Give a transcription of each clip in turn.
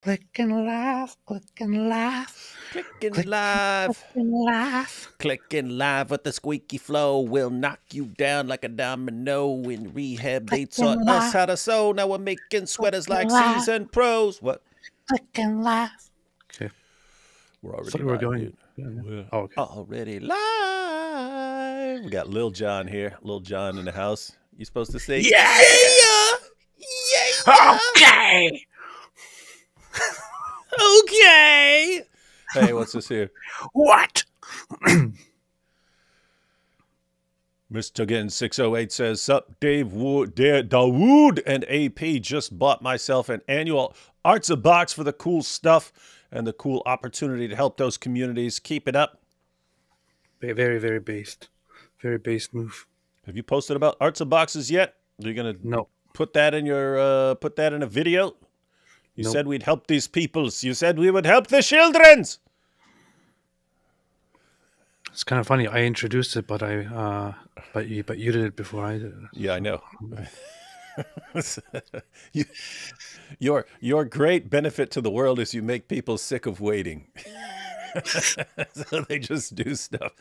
Clicking live, clicking live, Clicking clicking, live. clicking live. Clicking live with the squeaky flow will knock you down like a domino. In rehab, they taught Clicking us live, how to sew. Now we're making sweaters clicking like live, seasoned pros. What? clicking live. Okay. We're I already thought we were live, going. dude. Yeah, yeah. We're Oh, okay. already live. We got Lil John here. Lil John in the house. You supposed to say, Yeah. yeah, yeah, Okay. okay. Hey, what's this here? What? Mr. Again 608 says, Sup, Dave Wood, Dawood and AP just bought myself an annual Arts a Box for the cool stuff and the cool opportunity to help those communities. Keep it up. Very, very based. Very based move. Have you posted about Arts a Boxes yet? Are you gonna No. put that in your put that in a video? You Nope. said we'd help these peoples. You said we would help the childrens. It's kind of funny. I introduced it, but you did it before I did it. Yeah, I know. Your great benefit to the world is you make people sick of waiting. So they just do stuff.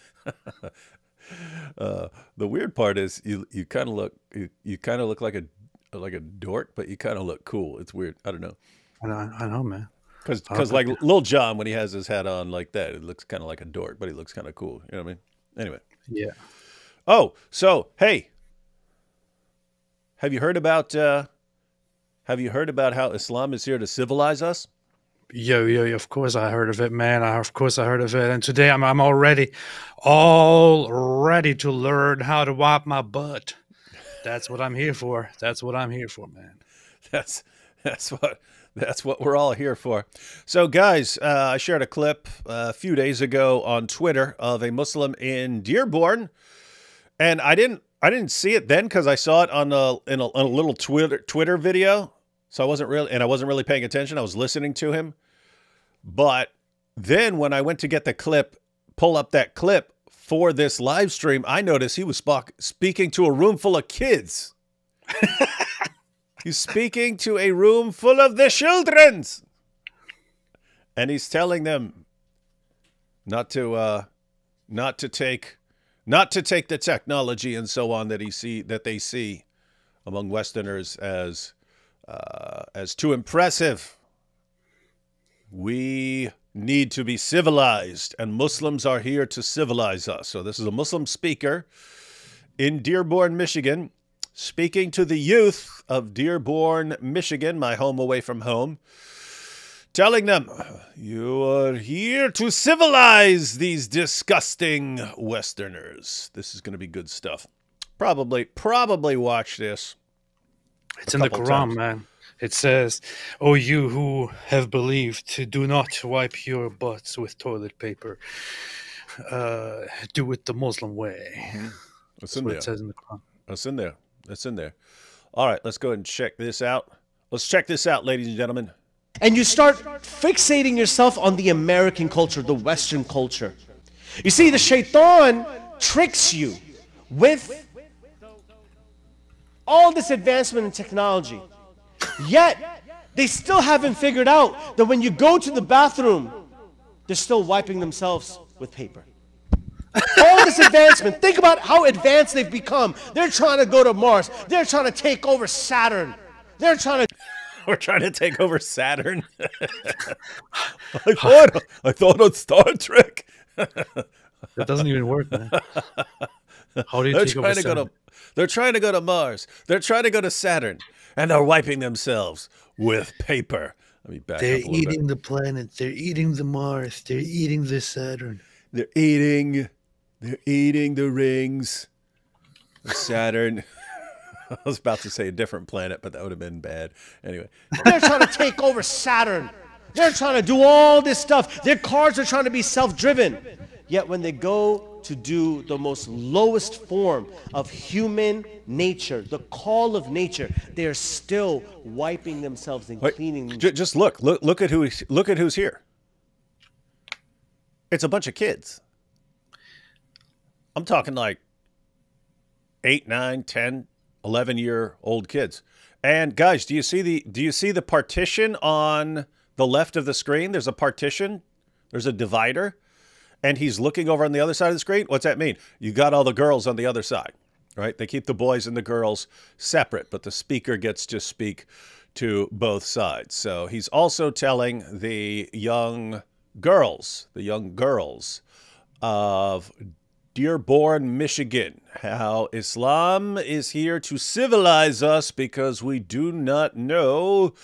The weird part is you kind of look like a dork, but you kind of look cool. It's weird. I don't know. I know, man. Because like Lil Jon, when he has his hat on like that, it looks kind of like a dork, but he looks kind of cool. You know what I mean? Anyway. Yeah. Oh, so hey, have you heard about how Islam is here to civilize us? Yo, of course I heard of it, man. Of course I heard of it. And today I'm all ready to learn how to wipe my butt. That's what I'm here for. That's what I'm here for, man. That's what we're all here for. So, guys, I shared a clip a few days ago on Twitter of a Muslim in Dearborn, and I didn't see it then because I saw it on a little Twitter video. So I wasn't really paying attention. I was listening to him, but then when I went to get the clip, pull up that clip for this live stream, I noticed he was speaking to a room full of kids. He's speaking to a room full of the childrens, and he's telling them not to take the technology and so on that they see among Westerners as too impressive. We need to be civilized, and Muslims are here to civilize us. So this is a Muslim speaker in Dearborn, Michigan, speaking to the youth of Dearborn, Michigan, my home away from home, telling them, you are here to civilize these disgusting Westerners. This is going to be good stuff. Probably watch this. It's in the Quran, man. It says, "O you who have believed, do not wipe your butts with toilet paper. Do it the Muslim way." That's what it says in the Quran. That's in there. All right, let's go ahead and check this out. Let's check this out, ladies and gentlemen. And you start fixating yourself on the American culture, the Western culture. You see, the shaitan tricks you with all this advancement in technology. Yet, they still haven't figured out that when you go to the bathroom, they're still wiping themselves with paper. All this advancement, think about how advanced they've become. They're trying to go to Mars. They're trying to take over Saturn. We're trying to take over Saturn. I thought on Star Trek. That doesn't even work, man. How do you take over Saturn? They're trying to go to Mars. They're trying to go to Saturn. And they're wiping themselves with paper. Let me back They're up a little eating bit. the planet. They're eating the Mars. They're eating the Saturn. They're eating the rings of Saturn. I was about to say a different planet, but that would have been bad. Anyway. They're trying to take over Saturn. They're trying to do all this stuff. Their cars are trying to be self-driven. Yet when they go to do the most lowest form of human nature, the call of nature, they're still wiping themselves and cleaning themselves. Just look at who's here. It's a bunch of kids. I'm talking like 8, 9, 10, 11-year-old kids. And guys, do you see the partition on the left of the screen, there's a partition, there's a divider, and he's looking over on the other side of the screen. What's that mean? You got all the girls on the other side, right? They keep the boys and the girls separate, but the speaker gets to speak to both sides. So he's also telling the young girls of Dearborn, Michigan, how Islam is here to civilize us because we do not know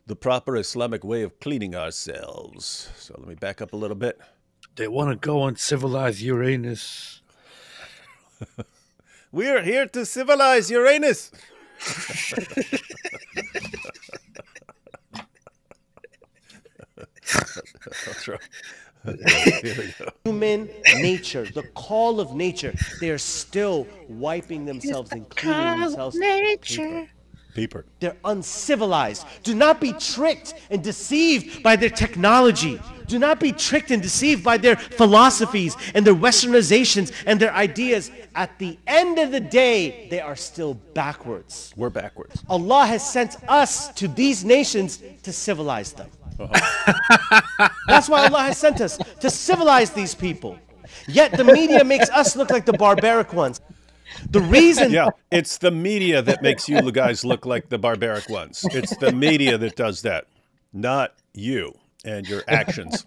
the proper Islamic way of cleaning ourselves. So let me back up a little bit. They want to go and civilize Uranus. We're here to civilize Uranus. That's right. Human nature, the call of nature, they're still wiping themselves and cleaning themselves. Nature. Peeper. They're uncivilized. Do not be tricked and deceived by their technology. Do not be tricked and deceived by their philosophies and their westernizations and their ideas. At the end of the day, they are still backwards. We're backwards. Allah has sent us to these nations to civilize them. That's why Allah has sent us, to civilize these people. Yet the media makes us look like the barbaric ones. The reason... Yeah, it's the media that makes you guys look like the barbaric ones. It's the media that does that, not you and your actions.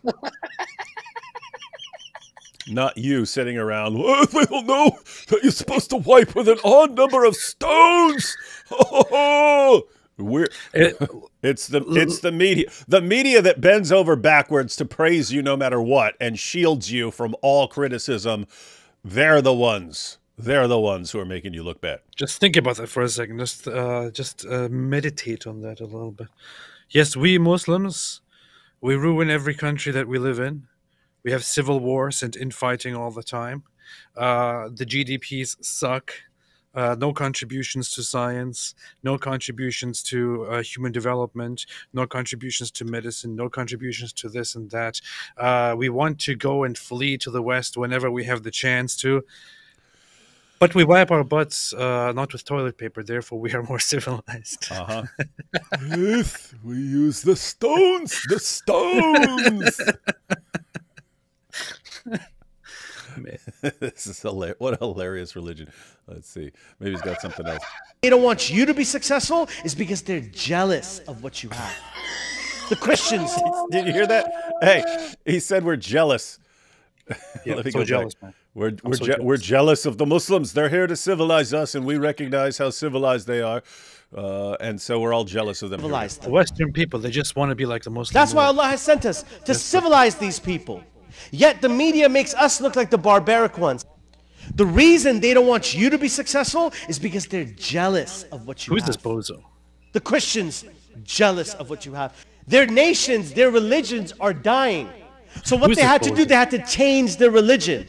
Not you sitting around, oh, they don't know that you're supposed to wipe with an odd number of stones. Oh, it's the media that bends over backwards to praise you no matter what and shields you from all criticism. They're the ones who are making you look bad. Just think about that for a second. Just meditate on that a little bit. Yes, we Muslims, we ruin every country that we live in. We have civil wars and infighting all the time. The GDPs suck. No contributions to science, no contributions to human development, no contributions to medicine, no contributions to this and that. We want to go and flee to the West whenever we have the chance to. But we wipe our butts not with toilet paper, therefore we are more civilized. Yes, we use the stones, This is hilarious. What a hilarious religion. Let's see. Maybe he's got something else. They don't want you to be successful is because they're jealous of what you have. The Christians. Did you hear that? Hey, he said we're jealous. Yeah, Let me so go jealous, back. man. We're jealous of the Muslims. They're here to civilize us, and we recognize how civilized they are. And so we're all jealous of them. The Western people, they just want to be like the Muslims. That's why Allah has sent us, to civilize these people. Yet the media makes us look like the barbaric ones. The reason they don't want you to be successful is because they're jealous of what you have. Who's this bozo? The Christians, jealous of what you have. Their nations, their religions are dying. So what they had to do, they had to change their religion.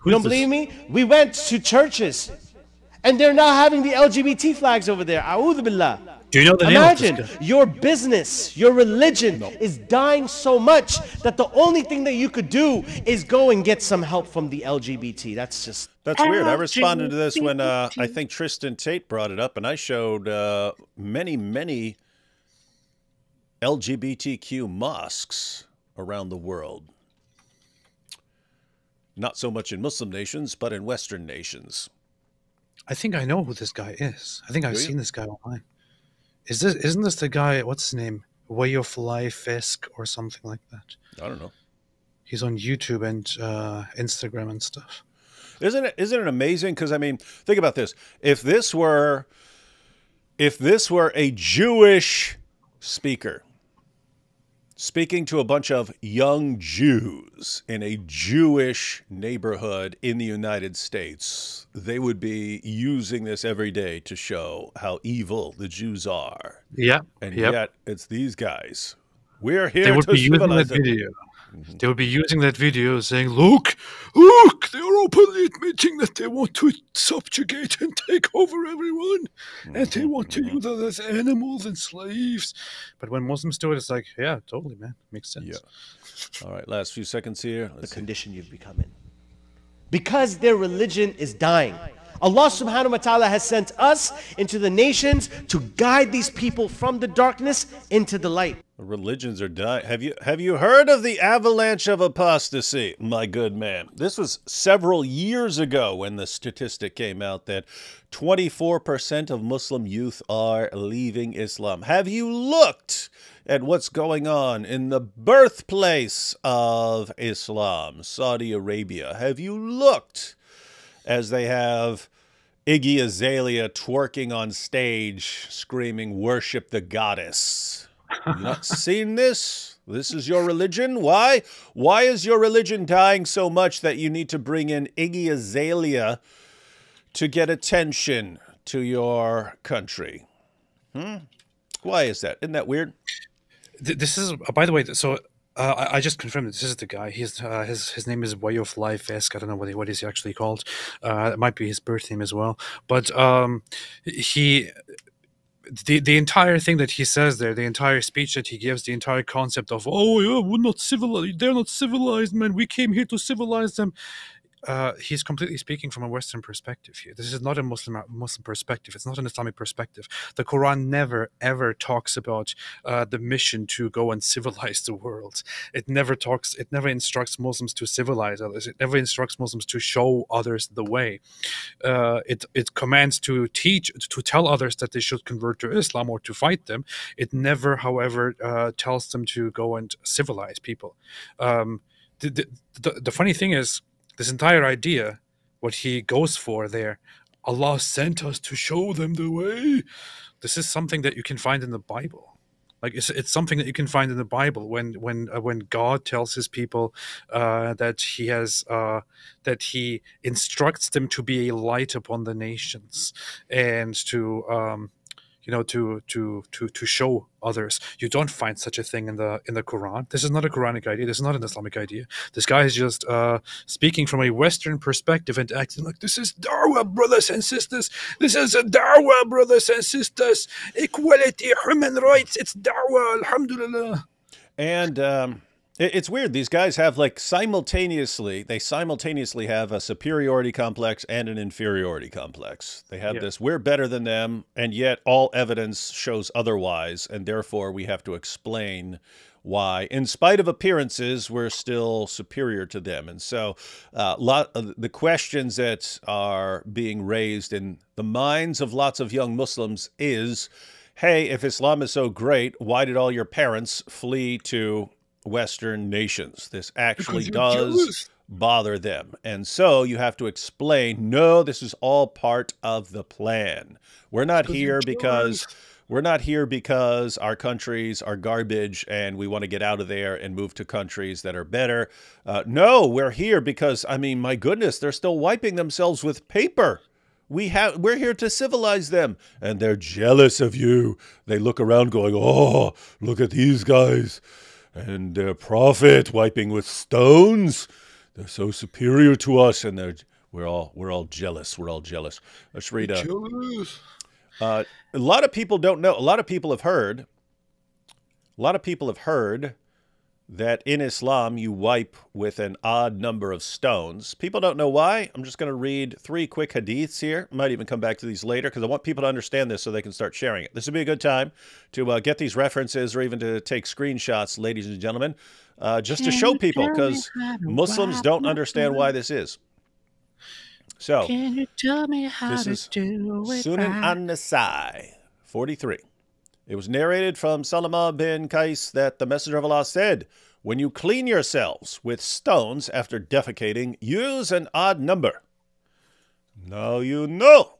You don't believe me? We went to churches, and they're now having the LGBT flags over there. A'udhu billah. Do you know the name of this guy? Imagine your business, your religion is dying so much that the only thing that you could do is go and get some help from the LGBT. That's weird. I responded to this when I think Tristan Tate brought it up, and I showed many LGBTQ mosques around the world. Not so much in Muslim nations, but in Western nations. I think I know who this guy is. I think I've seen this guy online. Isn't this the guy, what's his name? Way of Life-esque or something like that? I don't know. He's on YouTube and Instagram and stuff. Isn't it amazing? Because I mean, think about this. If this were a Jewish speaker speaking to a bunch of young Jews in a Jewish neighborhood in the United States, they would be using this every day to show how evil the Jews are. Yeah. And yet it's these guys. We're here they would to be using that them. video. They would be using that video saying, look, they're openly admitting that they want to subjugate and take over everyone. And they want to use us as animals and slaves. But when Muslims do it, it's like, yeah, totally, man. Makes sense. Yeah. All right, last few seconds here. the condition you've become in. because their religion is dying. Allah subhanahu wa ta'ala has sent us into the nations to guide these people from the darkness into the light. Religions are dying. Have you heard of the avalanche of apostasy, my good man? This was several years ago when the statistic came out that 24% of Muslim youth are leaving Islam. Have you looked at what's going on in the birthplace of Islam, Saudi Arabia? Have you looked as they have Iggy Azalea twerking on stage, screaming, "Worship the goddess"? You not seen this? This is your religion? Why? Why is your religion dying so much that you need to bring in Iggy Azalea to get attention to your country? Why is that? Isn't that weird? This is, by the way, so I just confirmed that this is the guy. He's his name is Way of Life-esque. I don't know what he's actually called. It might be his birth name as well. But the entire thing that he says there, the entire speech that he gives, the entire concept of, oh yeah, we're not civilized, they're not civilized, man, we came here to civilize them. He's completely speaking from a Western perspective here. This is not a Muslim perspective. It's not an Islamic perspective. The Quran never, ever talks about the mission to go and civilize the world. It never instructs Muslims to civilize others. It never instructs Muslims to show others the way. It commands to tell others that they should convert to Islam or to fight them. It never, however, tells them to go and civilize people. The funny thing is, this entire idea, what he goes for there, Allah sent us to show them the way. This is something that you can find in the Bible. Like it's something that you can find in the Bible when God tells His people that He instructs them to be a light upon the nations and to show others. You don't find such a thing in the Quran. This is not a Quranic idea. This is not an Islamic idea. This guy is just speaking from a Western perspective and acting like this is Dawah, brothers and sisters. This is a Dawah, brothers and sisters. Equality, human rights. It's Dawah, alhamdulillah. And it's weird. These guys have simultaneously have a superiority complex and an inferiority complex. They have this, we're better than them, and yet all evidence shows otherwise, and therefore we have to explain why, in spite of appearances, we're still superior to them. And so the questions that are being raised in the minds of lots of young Muslims is, hey, if Islam is so great, why did all your parents flee to Western nations? This actually does bother them. And so you have to explain, no, this is all part of the plan. We're not here because our countries are garbage and we want to get out of there and move to countries that are better. No, we're here because, I mean, my goodness, they're still wiping themselves with paper. We're here to civilize them, and they're jealous of you. They look around going, oh, look at these guys. And their prophet wiping with stones. They're so superior to us, and we're all jealous. We're all jealous. Let's read. A lot of people don't know. A lot of people have heard that in Islam you wipe with an odd number of stones. People don't know why. I'm just going to read 3 quick hadiths here. Might even come back to these later because I want people to understand this so they can start sharing it. This would be a good time to get these references or even to take screenshots, ladies and gentlemen, just to show people because Muslims don't understand why this is. So, can you tell me how this to is do it Sunan right? an-Nasai 43. It was narrated from Salama bin Qais that the Messenger of Allah said, when you clean yourselves with stones after defecating, use an odd number. Now you know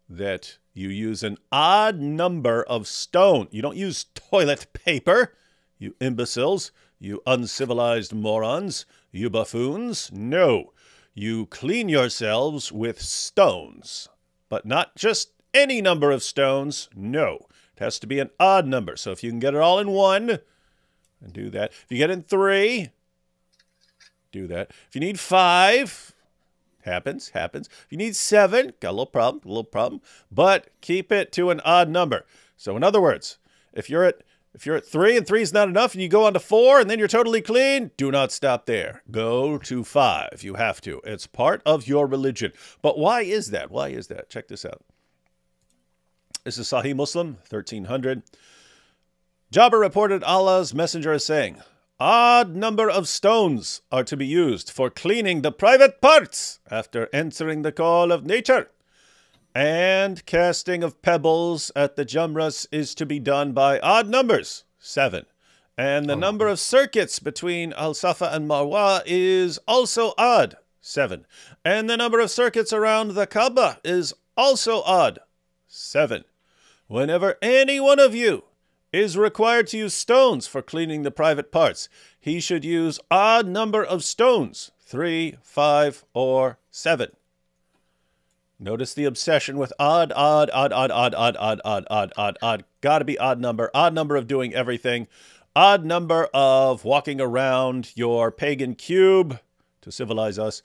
that you use an odd number of stone. You don't use toilet paper, you imbeciles, you uncivilized morons, you buffoons. No, you clean yourselves with stones, but not just any number of stones. No, it has to be an odd number. So if you can get it all in 1, and do that. If you get in 3, do that. If you need 5, happens. If you need 7, got a little problem, but keep it to an odd number. So in other words, if you're at If you're at 3 and 3 is not enough and you go on to 4 and then you're totally clean, do not stop there. Go to 5. You have to. It's part of your religion. But why is that? Why is that? Check this out. This is Sahih Muslim, 1300. Jabir reported Allah's messenger as saying, odd number of stones are to be used for cleaning the private parts after answering the call of nature. And casting of pebbles at the Jamras is to be done by odd numbers, 7. And the number of circuits between Al-Safa and Marwa is also odd, 7. And the number of circuits around the Kaaba is also odd, 7. Whenever any one of you is required to use stones for cleaning the private parts, he should use odd number of stones, 3, 5, or 7. Notice the obsession with odd. Gotta be odd number of doing everything. Odd number of walking around your pagan cube to civilize us,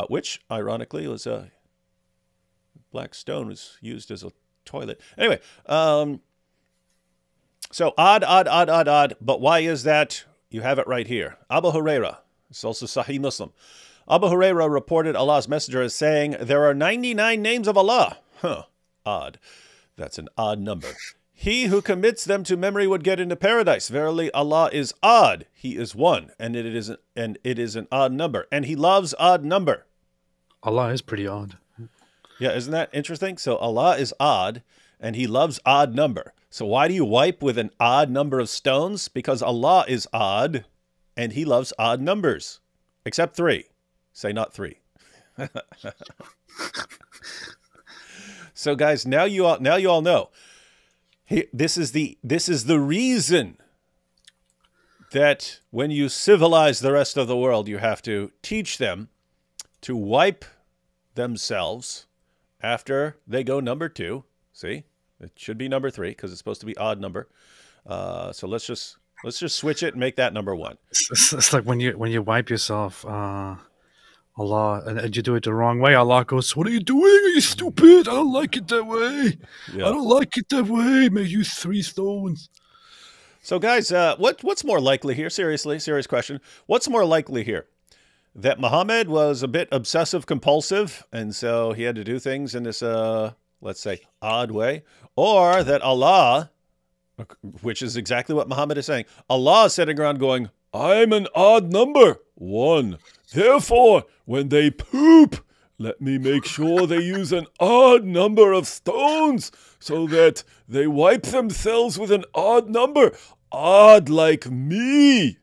which, ironically, was a black stone was used as a toilet. Anyway, so odd. But why is that? You have it right here. Abu Huraira. It's also Sahih Muslim. Abu Huraira reported Allah's messenger as saying, there are 99 names of Allah. Odd. That's an odd number. He who commits them to memory would get into paradise. Verily, Allah is odd. He is one, and it is an odd number. And he loves odd number. Allah is pretty odd. Yeah, isn't that interesting? So Allah is odd, and he loves odd number. So why do you wipe with an odd number of stones? Because Allah is odd, and he loves odd numbers. Except 3. Say not 3. So guys, now you all know. This is the reason that when you civilize the rest of the world, you have to teach them to wipe themselves after they go number 2. See, it should be number 3 because it's supposed to be odd number. So let's just switch it and make that number 1. It's like when you wipe yourself. Allah, and you do it the wrong way, Allah goes, what are you doing? Are you stupid? I don't like it that way. Yeah. I don't like it that way. May use 3 stones. So guys, what's more likely here? Seriously, serious question. What's more likely here? That Muhammad was a bit obsessive compulsive, and so he had to do things in this, let's say, odd way? Or that Allah, which is exactly what Muhammad is saying, Allah is sitting around going, I'm an odd number, 1. Therefore, when they poop, let me make sure they use an odd number of stones so that they wipe themselves with an odd number. Odd like me.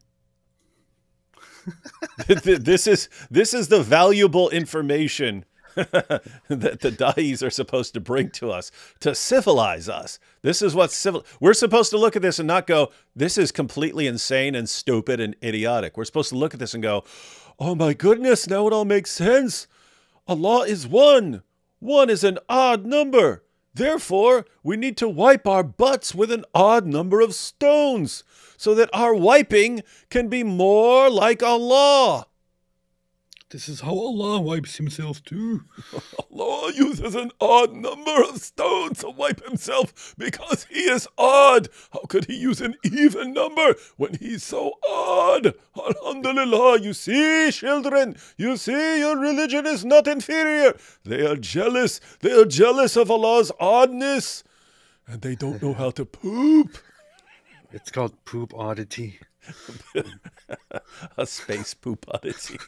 This is the valuable information that the da'is are supposed to bring to us, to civilize us. This is what we're supposed to look at this and not go, this is completely insane and stupid and idiotic. We're supposed to look at this and go, oh my goodness, now it all makes sense. Allah is 1. 1 is an odd number. Therefore, we need to wipe our butts with an odd number of stones so that our wiping can be more like Allah. This is how Allah wipes himself too. Allah uses an odd number of stones to wipe himself because he is odd. How could he use an even number when he's so odd? Alhamdulillah, you see, children, you see, your religion is not inferior. They are jealous. They are jealous of Allah's oddness. And they don't know how to poop. It's called poop oddity. A space poop oddity.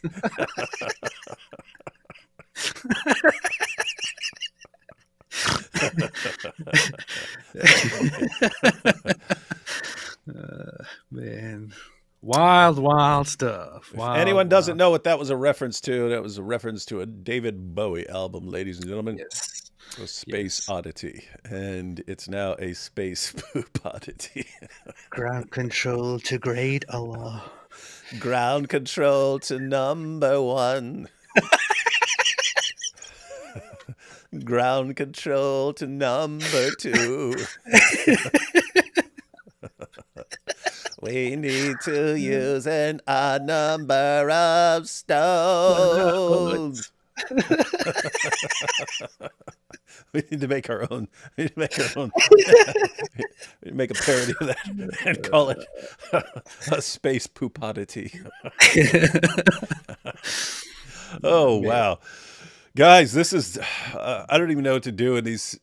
Man, wild stuff. If anyone doesn't know what that was a reference to, that was a reference to a David Bowie album, ladies and gentlemen. Yes. A space oddity, and it's now a space poop oddity. Ground control to grade Allah. Ground control to number 1. Ground control to number 2. We need to use an odd number of stones. We need to make our own. We need to make our own. We need to make a parody of that and call it a space poop oddity. Oh wow, guys, this is. I don't even know what to do in these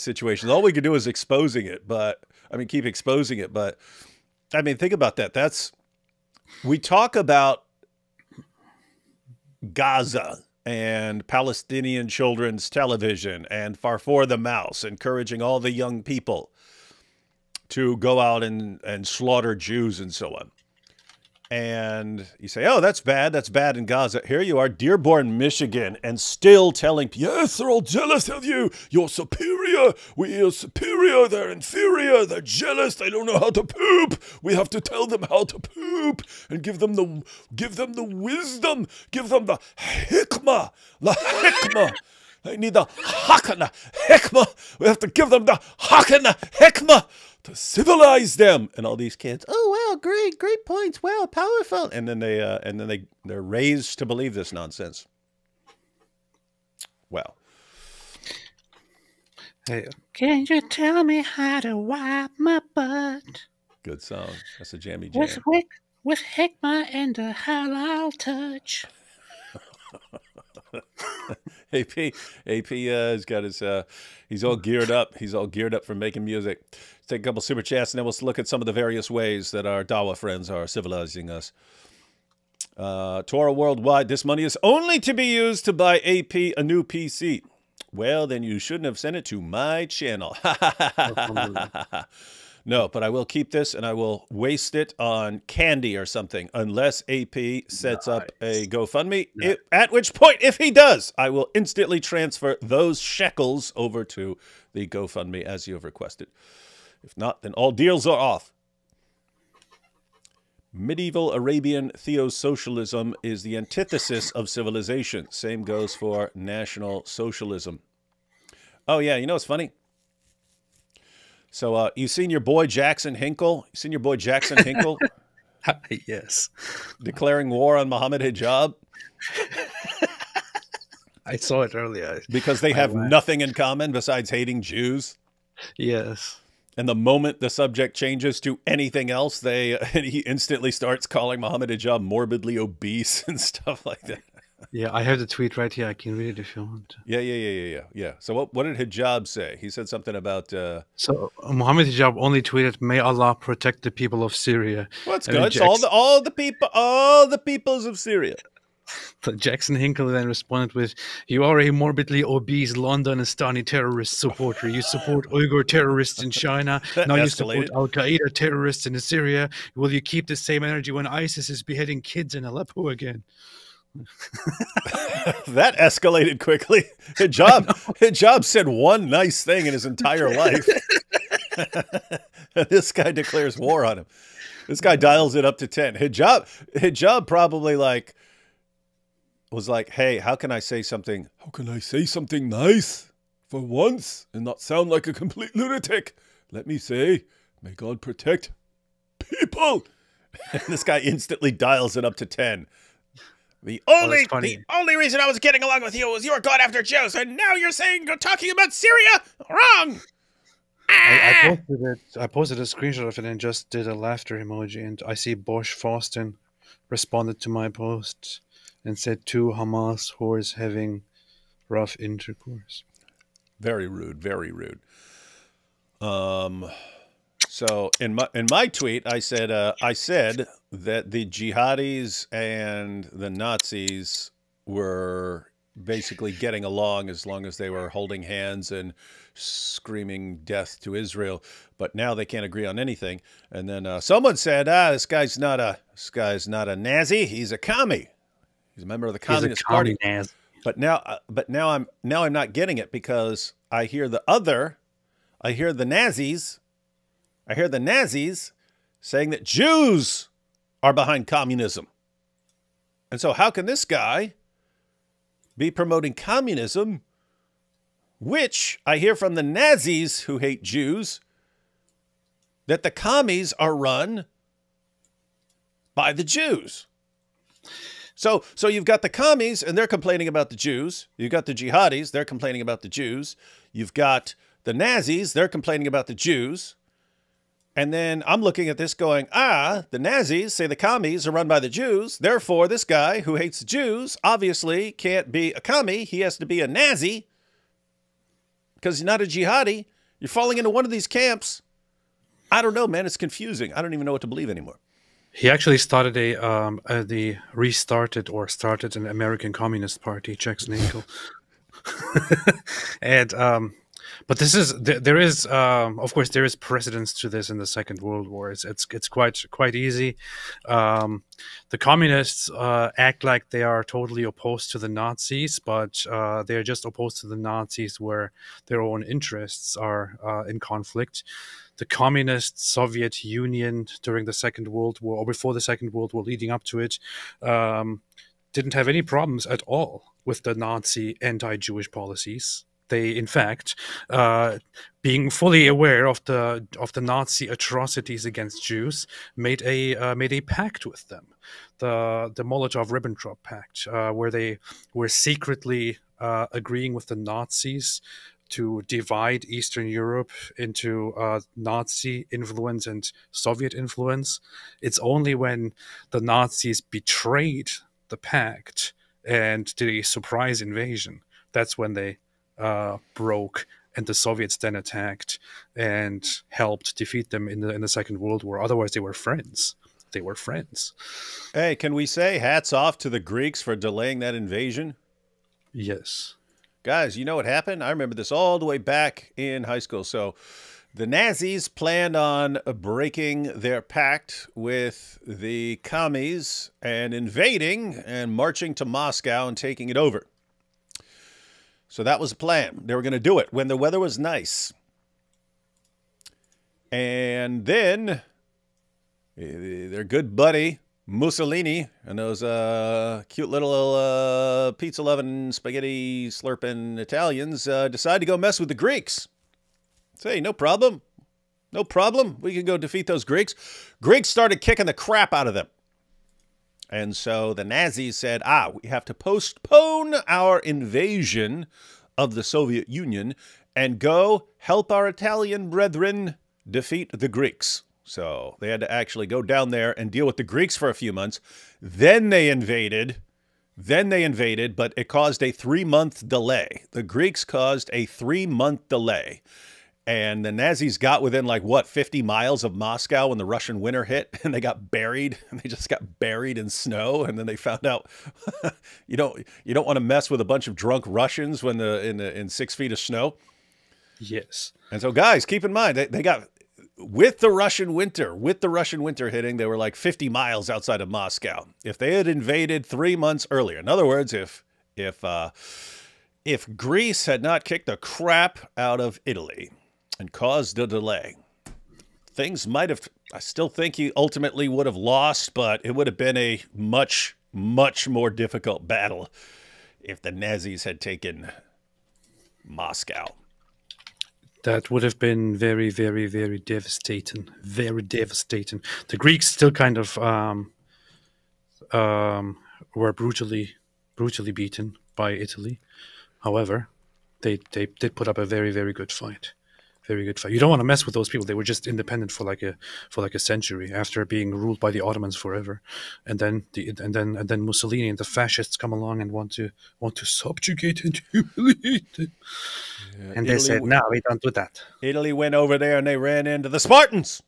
situations. All we can do is exposing it, but I mean, keep exposing it. But I mean, think about that. We talk about Gaza and Palestinian children's television and Farfor the Mouse, encouraging all the young people to go out and slaughter Jews and so on. And you say, oh, that's bad in Gaza. Here you are, Dearborn, Michigan, and still telling people, yes, they're all jealous of you. You're superior. We are superior. They're inferior. They're jealous. They don't know how to poop. We have to tell them how to poop and give them the wisdom. Give them the hikmah. The hikmah. They need the hakana hikmah. We have to give them the hakana hikmah to civilize them. And all these kids, oh wow, great points, wow, powerful. And then they're raised to believe this nonsense. Wow. Hey, can you tell me how to wipe my butt? Good song. That's a jammy jam. With hikmah and a halal touch. AP has got his, he's all geared up. He's all geared up for making music. Let's take a couple super chats, and then we'll look at some of the various ways that our Dawah friends are civilizing us. Torah Worldwide, this money is only to be used to buy AP a new PC. Well, then you shouldn't have sent it to my channel. No, but I will keep this, and I will waste it on candy or something, unless AP sets up a GoFundMe, at which point, if he does, I will instantly transfer those shekels over to the GoFundMe as you have requested. If not, then all deals are off. Medieval Arabian Theosocialism is the antithesis of civilization. Same goes for National Socialism. Oh, yeah, you know what's funny? So you seen your boy Jackson Hinkle? You seen your boy Jackson Hinkle? Yes. Declaring war on Mohammed Hijab? I saw it earlier. Because they have nothing in common besides hating Jews? Yes. And the moment the subject changes to anything else, he instantly starts calling Mohammed Hijab morbidly obese and stuff like that. Yeah, I have the tweet right here. I can read it if you want. Yeah. So what did Hijab say? He said something about... So Mohammed Hijab only tweeted, "May Allah protect the people of Syria." Well, that's good. It's all the peoples of Syria. So Jackson Hinkle then responded with, "You are a morbidly obese Londonistani terrorist supporter. You support Uyghur terrorists in China. Now you support Al-Qaeda terrorists in Syria. Will you keep the same energy when ISIS is beheading kids in Aleppo again?" That escalated quickly. Hijab said one nice thing in his entire life. This guy declares war on him. This guy dials it up to 10. Hijab probably was like, hey, how can I say something nice for once and not sound like a complete lunatic? Let me say, may God protect people. And this guy instantly dials it up to 10. The only reason I was getting along with you was you were going after Jews, and now you're talking about Syria? Wrong. I posted a screenshot of it and just did a laughter emoji, and I see Bosch Fawston responded to my post and said, "Two Hamas whores having rough intercourse." Very rude, very rude. So in my tweet, I said that the jihadis and the Nazis were basically getting along as long as they were holding hands and screaming death to Israel, but now they can't agree on anything. And then someone said, this guy's not a Nazi, he's a commie. He's a member of the Communist Party. But now I'm not getting it, because I hear the Nazis saying that Jews are behind communism. And so how can this guy be promoting communism, which I hear from the Nazis who hate Jews, that the commies are run by the Jews? So you've got the commies, and they're complaining about the Jews. You've got the jihadis, they're complaining about the Jews. You've got the Nazis, they're complaining about the Jews. And then I'm looking at this going, the Nazis say the commies are run by the Jews. Therefore, this guy who hates the Jews obviously can't be a commie. He has to be a Nazi because he's not a jihadi. You're falling into one of these camps. I don't know, man. It's confusing. I don't even know what to believe anymore. He actually started started an American Communist Party, Czechoslovakia. And but there is of course there is precedence to this in the Second World War. It's quite easy. The communists act like they are totally opposed to the Nazis, but they're just opposed to the Nazis where their own interests are in conflict. The communist Soviet Union during the Second World War, or before the Second World War, leading up to it, didn't have any problems at all with the Nazi anti-Jewish policies. They, in fact, being fully aware of the Nazi atrocities against Jews, made a pact with them, the Molotov-Ribbentrop Pact, where they were secretly agreeing with the Nazis to divide Eastern Europe into Nazi influence and Soviet influence. It's only when the Nazis betrayed the pact and did a surprise invasion, that's when they broke, and the Soviets then attacked and helped defeat them in the Second World War. Otherwise, they were friends. They were friends. Hey, can we say hats off to the Greeks for delaying that invasion? Yes. Guys, you know what happened? I remember this all the way back in high school. So the Nazis planned on breaking their pact with the commies and invading and marching to Moscow and taking it over. So that was the plan. They were going to do it when the weather was nice. And then their good buddy Mussolini and those cute little pizza-loving, spaghetti slurping Italians decided to go mess with the Greeks. Say, no problem. No problem. We can go defeat those Greeks. Greeks started kicking the crap out of them. And so the Nazis said, we have to postpone our invasion of the Soviet Union and go help our Italian brethren defeat the Greeks. So they had to actually go down there and deal with the Greeks for a few months. Then they invaded, but it caused a 3-month delay. The Greeks caused a 3-month delay. And the Nazis got within 50 miles of Moscow when the Russian winter hit, and they got buried. And they just got buried in snow. And then they found out you don't want to mess with a bunch of drunk Russians when in 6 feet of snow. Yes. And so, guys, keep in mind they got with the Russian winter hitting, they were 50 miles outside of Moscow. If they had invaded 3 months earlier, in other words, if Greece had not kicked the crap out of Italy and caused a delay, things might have, I still think he ultimately would have lost, but it would have been a much, much more difficult battle if the Nazis had taken Moscow. That would have been very, very, very devastating. Very devastating. The Greeks still kind of were brutally beaten by Italy. However, they did put up a very, very good fight. Very good fight. You don't want to mess with those people. They were just independent for a century after being ruled by the Ottomans forever, and then Mussolini and the fascists come along and want to subjugate and humiliate them. Yeah, and Italy, they said, "No, we don't do that." Italy went over there and they ran into the Spartans.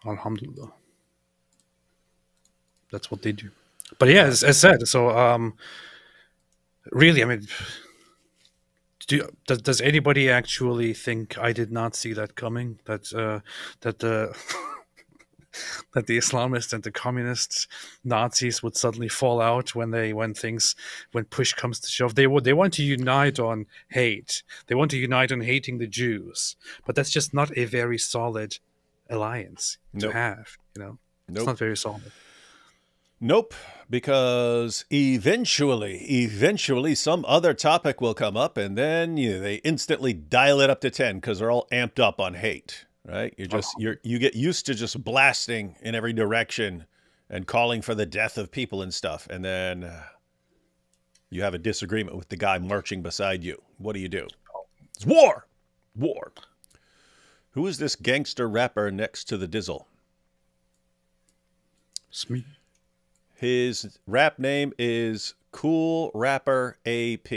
Alhamdulillah. That's what they do. But yeah, as said, so really, I mean. Does anybody actually think I did not see that coming? That the Islamists and the communists, Nazis would suddenly fall out when push comes to shove. They want to unite on hate. They want to unite on hating the Jews, but that's just not a very solid alliance to have. It's not very solid. Nope, because eventually some other topic will come up, and then they instantly dial it up to 10 because they're all amped up on hate, right? You get used to just blasting in every direction and calling for the death of people and stuff. And then you have a disagreement with the guy marching beside you. What do? It's war. War. Who is this gangster rapper next to the Dizzle? It's me. His rap name is Cool Rapper AP.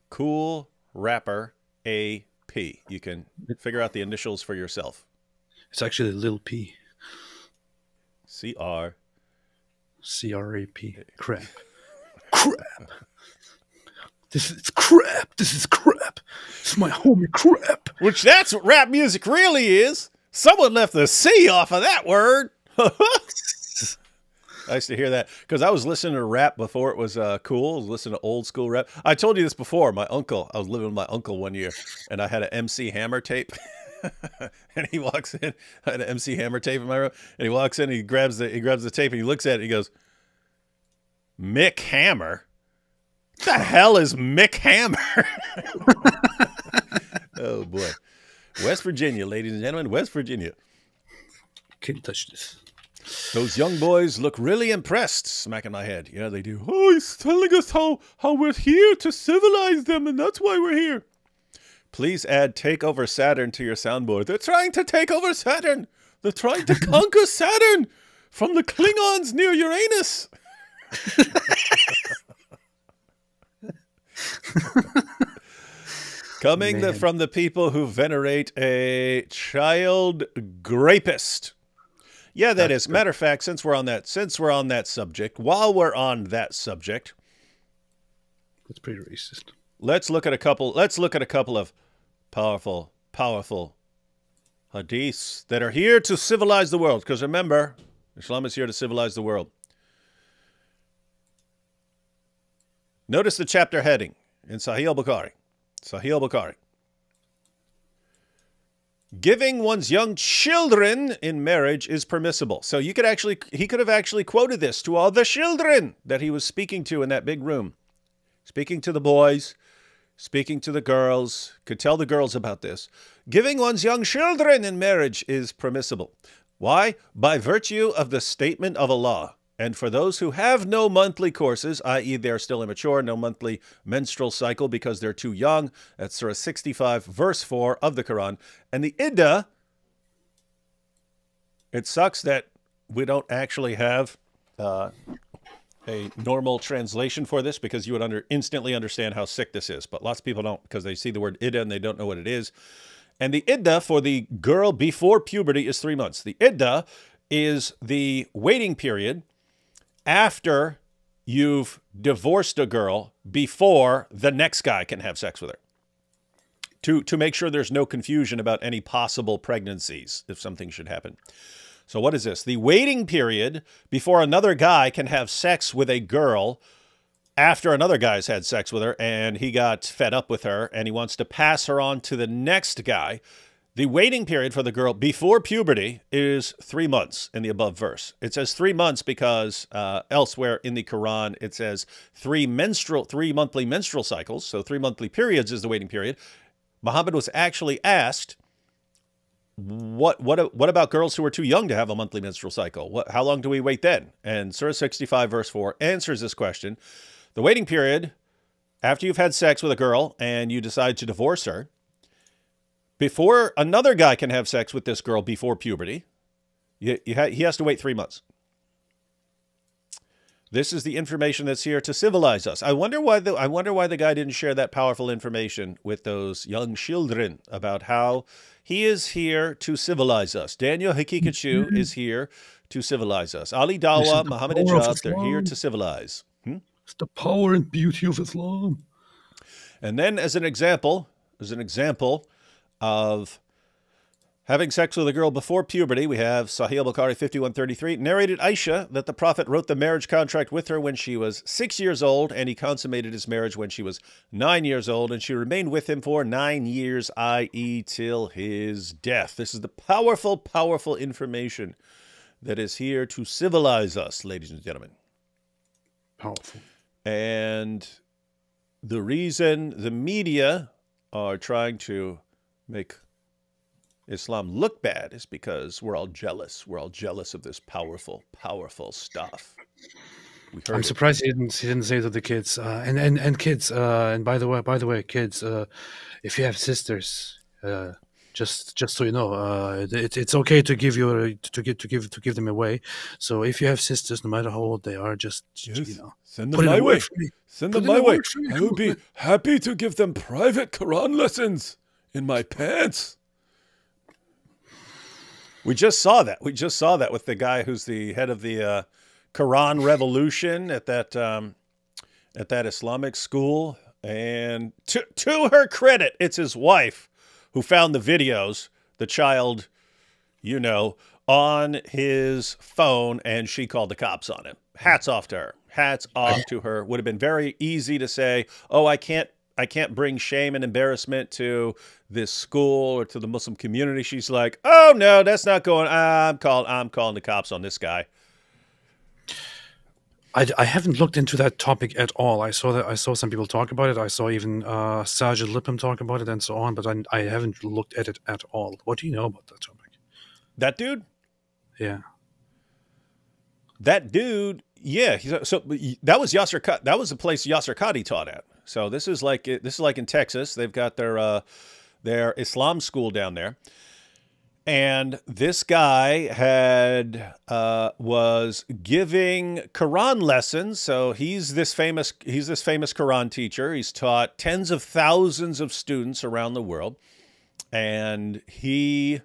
Cool Rapper AP. You can figure out the initials for yourself. It's actually Lil P. CR. CRAP. Crap. Crap. This is crap. This is crap. It's my homie crap. Which that's what rap music really is. Someone left the C off of that word. Nice to hear that, because I was listening to rap before it was cool. I was listening to old school rap. I told you this before. I was living with my uncle one year, and I had an MC Hammer tape. And he walks in. I had an MC Hammer tape in my room, and he walks in. And he grabs the tape, and he looks at it. And he goes, "Mick Hammer? What the hell is Mick Hammer?" Oh boy, West Virginia, ladies and gentlemen, West Virginia. Can't touch this. Those young boys look really impressed, smacking my head. Yeah, they do. Oh, he's telling us how we're here to civilize them, and that's why we're here. Please add Take Over Saturn to your soundboard. They're trying to take over Saturn. They're trying to conquer Saturn from the Klingons near Uranus. Coming from the people who venerate a child rapist. Yeah, that is. Matter of fact, since we're on that subject, while we're on that subject, that's pretty racist. Let's look at a couple of powerful hadiths that are here to civilize the world. Because remember, Islam is here to civilize the world. Notice the chapter heading in Sahih al-Bukhari. Sahih al-Bukhari. Giving one's young children in marriage is permissible. So he could have actually quoted this to all the children that he was speaking to in that big room. Speaking to the boys, speaking to the girls, could tell the girls about this. Giving one's young children in marriage is permissible. Why? By virtue of the statement of Allah. And for those who have no monthly courses, i.e. they're still immature, no monthly menstrual cycle because they're too young, that's Surah 65, verse 4 of the Quran. And the iddah, it sucks that we don't actually have a normal translation for this, because you would instantly understand how sick this is. But lots of people don't, because they see the word iddah and they don't know what it is. And the iddah for the girl before puberty is 3 months. The iddah is the waiting period after you've divorced a girl before the next guy can have sex with her. To make sure there's no confusion about any possible pregnancies if something should happen. So what is this? The waiting period before another guy can have sex with a girl after another guy's had sex with her and he got fed up with her and he wants to pass her on to the next guy. The waiting period for the girl before puberty is 3 months in the above verse. It says 3 months because elsewhere in the Quran it says 3 monthly menstrual cycles. So 3 monthly periods is the waiting period. Muhammad was actually asked, what about girls who are too young to have a monthly menstrual cycle? How long do we wait then? And Surah 65 verse 4 answers this question. The waiting period after you've had sex with a girl and you decide to divorce her, before another guy can have sex with this girl before puberty, he has to wait 3 months. This is the information that's here to civilize us. I wonder why the guy didn't share that powerful information with those young children about how he is here to civilize us. Daniel Hakikachu is here to civilize us. Ali Dawah, Muhammad Ijab, they're here to civilize. It's the power and beauty of Islam. And then as an example of having sex with a girl before puberty, we have Sahih al-Bukhari 5133, narrated Aisha that the Prophet wrote the marriage contract with her when she was 6 years old, and he consummated his marriage when she was 9 years old, and she remained with him for 9 years, i.e. till his death. This is the powerful, powerful information that is here to civilize us, ladies and gentlemen. Powerful. And the reason the media are trying to make Islam look bad is because we're all jealous. We're all jealous of this powerful, powerful stuff. We heard I'm it. surprised he didn't say to the kids. And kids. And by the way, kids. If you have sisters, just so you know, it's okay to give to give them away. So if you have sisters, no matter how old they are, just you know, Send them put in my a way. word for me. Send Put them in my a way. word for me. I Come would be on. happy to give them private Quran lessons in my pants. We just saw that. We just saw that with the guy who's the head of the Quran revolution at that Islamic school. And to her credit, it's his wife who found the videos, the child, you know, on his phone, and she called the cops on him. Hats off to her. Hats off to her. Would have been very easy to say, oh, I can't bring shame and embarrassment to this school or to the Muslim community. She's like, oh no, that's not going. I'm calling the cops on this guy. I haven't looked into that topic at all. I saw some people talk about it. I saw even Sajid Lippam talk about it and so on, but I haven't looked at it at all. What do you know about that topic? That dude? Yeah. That dude, yeah. So that was Yasser. That was the place Yasser Qadi taught at. So this is like in Texas. They've got their Islam school down there. And this guy was giving Quran lessons. So he's this famous Quran teacher. He's taught tens of thousands of students around the world, and he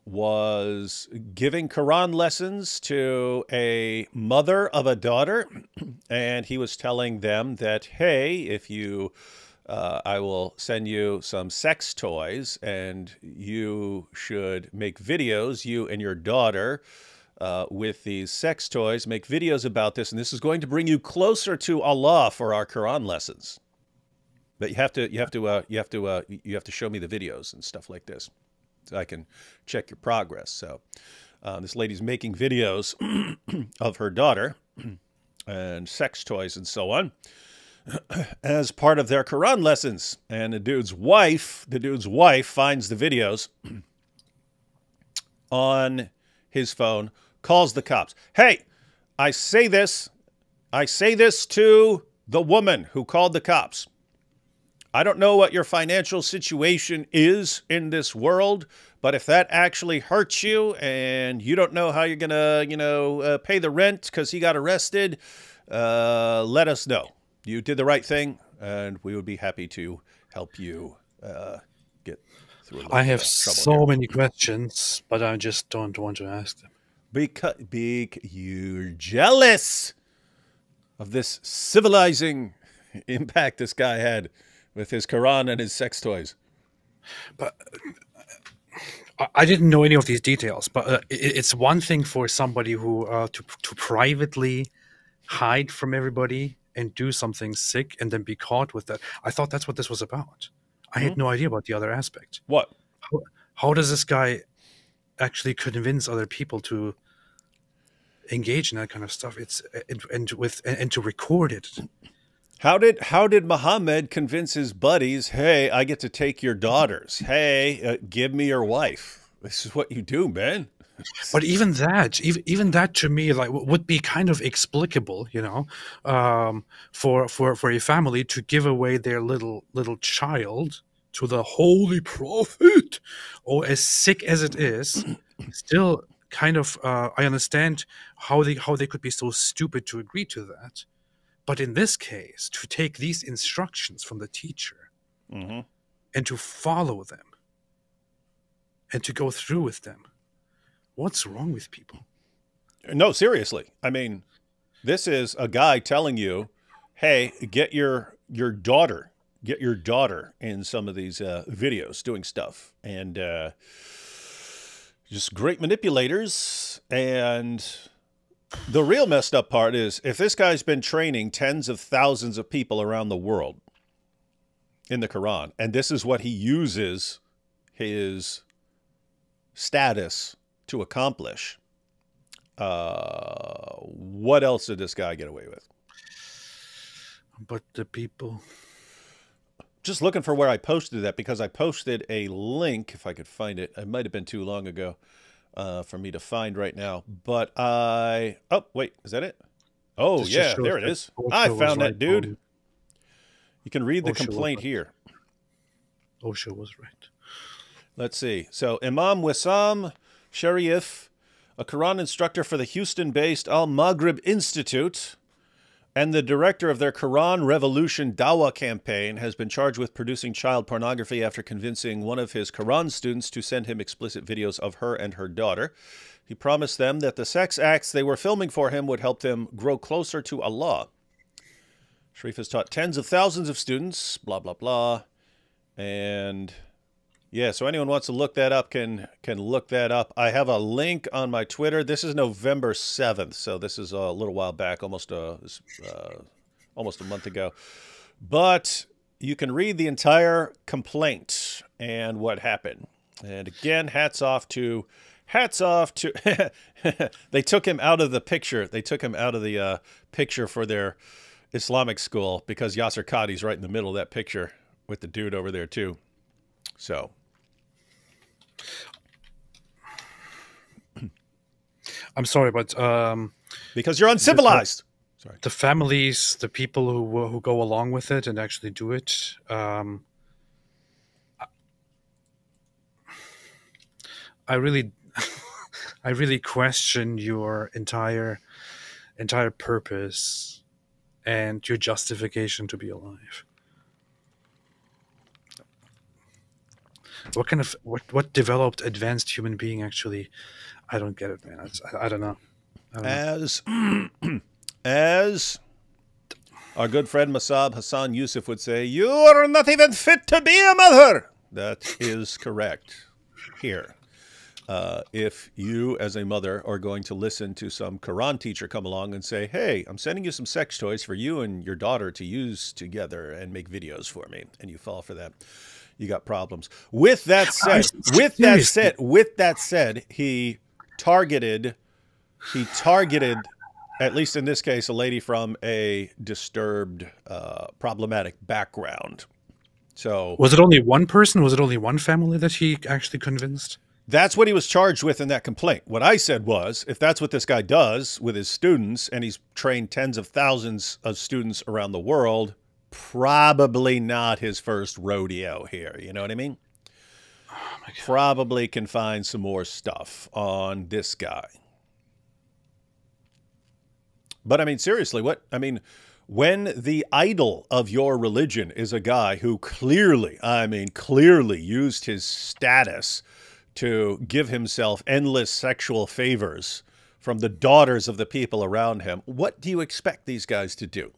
was giving Quran lessons to a mother of a daughter, and he was telling them that, hey, if you I will send you some sex toys, and you should make videos, you and your daughter, with these sex toys, make videos about this, and this is going to bring you closer to Allah for our Quran lessons. But you have to show me the videos and stuff like this, so I can check your progress. So this lady's making videos of her daughter and sex toys and so on, as part of their Quran lessons. And the dude's wife finds the videos on his phone, calls the cops. Hey, I say this to the woman who called the cops. I don't know what your financial situation is in this world, but if that actually hurts you and you don't know how you're going to, pay the rent because he got arrested, let us know. You did the right thing, and we would be happy to help you get through. I have so many questions, but I just don't want to ask them. Because you're jealous of this civilizing impact this guy had with his Quran and his sex toys. But I didn't know any of these details. But it's one thing for somebody who to privately hide from everybody and do something sick and then be caught with that. I thought that's what this was about. I had no idea about the other aspect. What? How does this guy actually convince other people to engage in that kind of stuff? And to record it. How did Muhammad convince his buddies, hey, I get to take your daughters. Hey, give me your wife. This is what you do, man. But even that to me, like, would be kind of explicable, for a family to give away their little child to the Holy Prophet, or as sick as it is, still kind of I understand how they could be so stupid to agree to that. But in this case, to take these instructions from the teacher and to follow them and to go through with them. What's wrong with people? No, seriously. I mean, this is a guy telling you, hey, get your daughter in some of these videos doing stuff. And just great manipulators. And the real messed up part is, if this guy's been training tens of thousands of people around the world in the Quran, and this is what he uses his status to accomplish, what else did this guy get away with? But the people... just looking for where I posted that, because I posted a link, if I could find it. It might have been too long ago for me to find right now. But oh, wait, is that it? Oh, This just yeah, shows there it that is. OSHA I was found that, right dude. on- You can read the OSHA was complaint right. here. OSHA was right. Let's see. So Imam Wissam Sharif, a Quran instructor for the Houston-based Al-Maghrib Institute and the director of their Quran Revolution Dawah campaign, has been charged with producing child pornography after convincing one of his Quran students to send him explicit videos of her and her daughter. He promised them that the sex acts they were filming for him would help them grow closer to Allah. Sharif has taught tens of thousands of students, blah, blah, blah. And yeah, so anyone wants to look that up can look that up. I have a link on my Twitter. This is November 7th, so this is a little while back, almost a month ago. But you can read the entire complaint and what happened. And again, hats off to they took him out of the picture. They took him out of the picture for their Islamic school because Yasser Qadhi's right in the middle of that picture with the dude over there too. So I'm sorry, but because you're uncivilized. Sorry. the families, the people who go along with it and actually do it, I really, I really question your entire purpose and your justification to be alive. What kind of what developed advanced human being actually? I don't get it, man. I don't know. As our good friend Masab Hassan Yusuf would say, you're not even fit to be a mother. That is correct here. If you as a mother are going to listen to some Quran teacher come along and say, hey, I'm sending you some sex toys for you and your daughter to use together and make videos for me, and you fall for that, you got problems. With that said, he targeted, at least in this case, a lady from a disturbed, problematic background. So Was it only one person? Was it only one family that he actually convinced? that's what he was charged with in that complaint. What I said was, if that's what this guy does with his students, and he's trained tens of thousands of students around the world, probably not his first rodeo here. You know what I mean? Oh my God. Probably can find some more stuff on this guy. But I mean, seriously, when the idol of your religion is a guy who clearly used his status to give himself endless sexual favors from the daughters of the people around him, what do you expect these guys to do?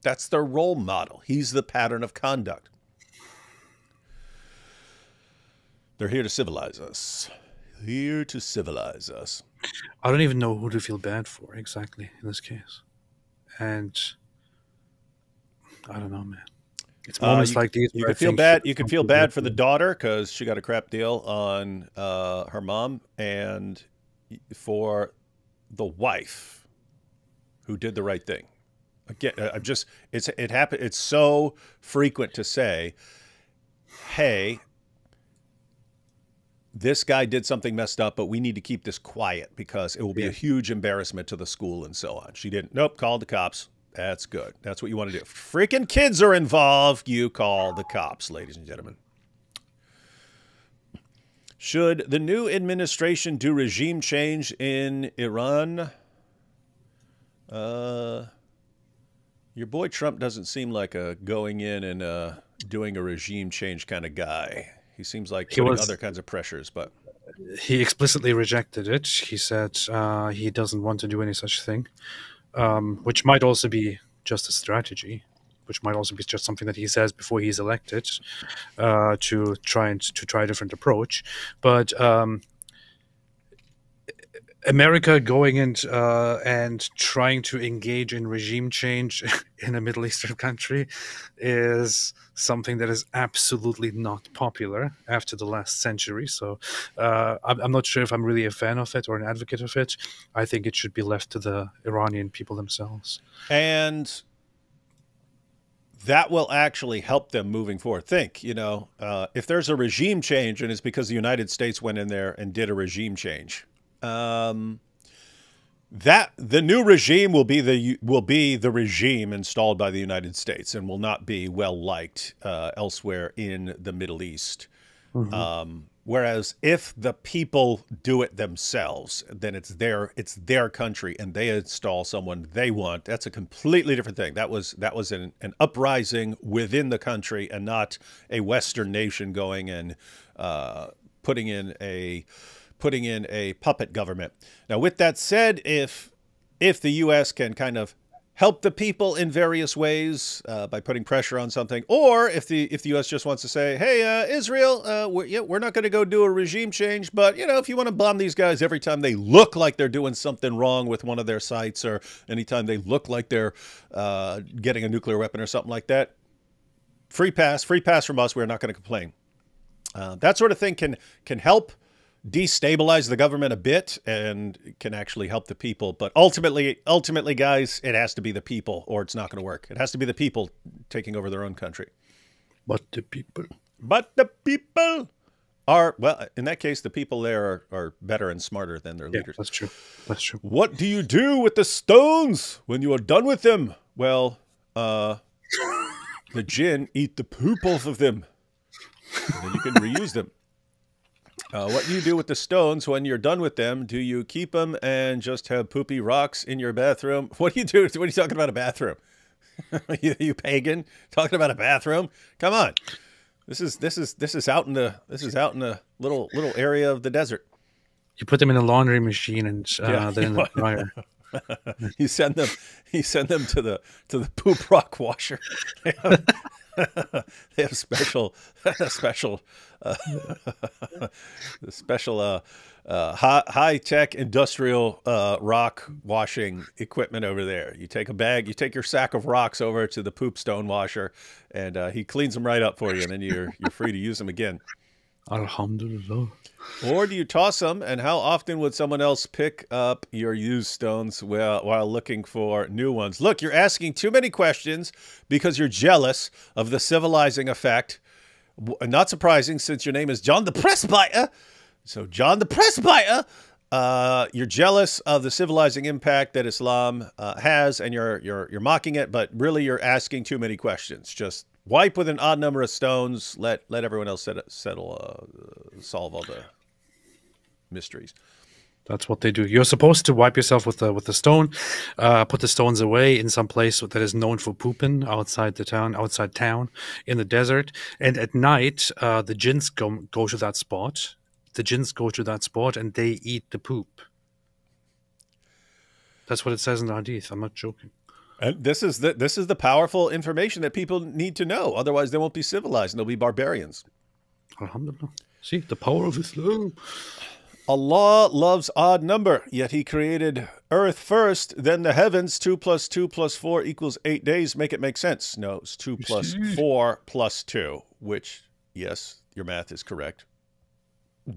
That's their role model. He's the pattern of conduct. They're here to civilize us. Here to civilize us. I don't even know who to feel bad for exactly in this case. And I don't know, man. It's moments like these. You where I could feel think bad. You could feel bad for the daughter because she got a crap deal on her mom, and for the wife who did the right thing. Again, it happened. It's so frequent to say, "Hey, this guy did something messed up, but we need to keep this quiet because it will be a huge embarrassment to the school and so on." She didn't. Nope. Called the cops. That's good. That's what you want to do. Freaking kids are involved. You call the cops, ladies and gentlemen. Should the new administration do regime change in Iran? Your boy Trump doesn't seem like a going in and doing a regime change kind of guy. He seems like putting other kinds of pressures, but he explicitly rejected it. He said he doesn't want to do any such thing, which might also be just a strategy, which might also be just something that he says before he's elected to try a different approach. But America going and trying to engage in regime change in a Middle Eastern country is something that is absolutely not popular after the last century. So I'm not sure if I'm really a fan of it or an advocate of it. I think it should be left to the Iranian people themselves. And that will actually help them moving forward. Think, if there's a regime change and it's because the United States went in there and did a regime change, that the new regime will be the regime installed by the United States and will not be well liked elsewhere in the Middle East. Whereas if the people do it themselves, then it's their country and they install someone they want. That's a completely different thing. That was an uprising within the country and not a Western nation going and putting in a puppet government. Now, with that said, if the U.S. can kind of help the people in various ways by putting pressure on something, or if the U.S. just wants to say, hey, Israel, we're not going to go do a regime change, but if you want to bomb these guys every time they look like they're doing something wrong with one of their sites, or anytime they look like they're getting a nuclear weapon or something like that, free pass from us. We're not going to complain. That sort of thing can help destabilize the government a bit and can actually help the people. But ultimately, guys, it has to be the people or it's not going to work. It has to be the people taking over their own country. But the people are, well, in that case, the people there are better and smarter than their leaders. That's true. What do you do with the stones when you are done with them? Well, the jinn eat the poop off of them. And then you can reuse them. What do you do with the stones when you're done with them? Do you keep them and just have poopy rocks in your bathroom? What do you do? What are you talking about a bathroom? you pagan talking about a bathroom? Come on. This is out in the little area of the desert. You put them in a laundry machine and then in the dryer. You send them to the poop rock washer. They have special high-tech industrial rock washing equipment over there. You take your sack of rocks over to the poop stone washer, and he cleans them right up for you, and then you're free to use them again. Alhamdulillah. Or do you toss them? And how often would someone else pick up your used stones while looking for new ones? Look, you're asking too many questions because you're jealous of the civilizing effect. Not surprising, since your name is John the Presbyter. So John the Presbyter, you're jealous of the civilizing impact that Islam has, and you're mocking it. But really, you're asking too many questions. Just wipe with an odd number of stones. Let everyone else solve all the mysteries. That's what they do. You're supposed to wipe yourself with the stone, put the stones away in some place that is known for pooping outside town, in the desert. And at night, the jinns go to that spot. The jinns go to that spot and they eat the poop. That's what it says in the hadith. I'm not joking. And this is the powerful information that people need to know. Otherwise, they won't be civilized and they'll be barbarians. Alhamdulillah. See, the power of Islam. Allah loves odd number, yet he created earth first, then the heavens. 2 + 2 + 4 = 8 days. Make it make sense. No, it's 2 + 4 + 2, which, yes, your math is correct,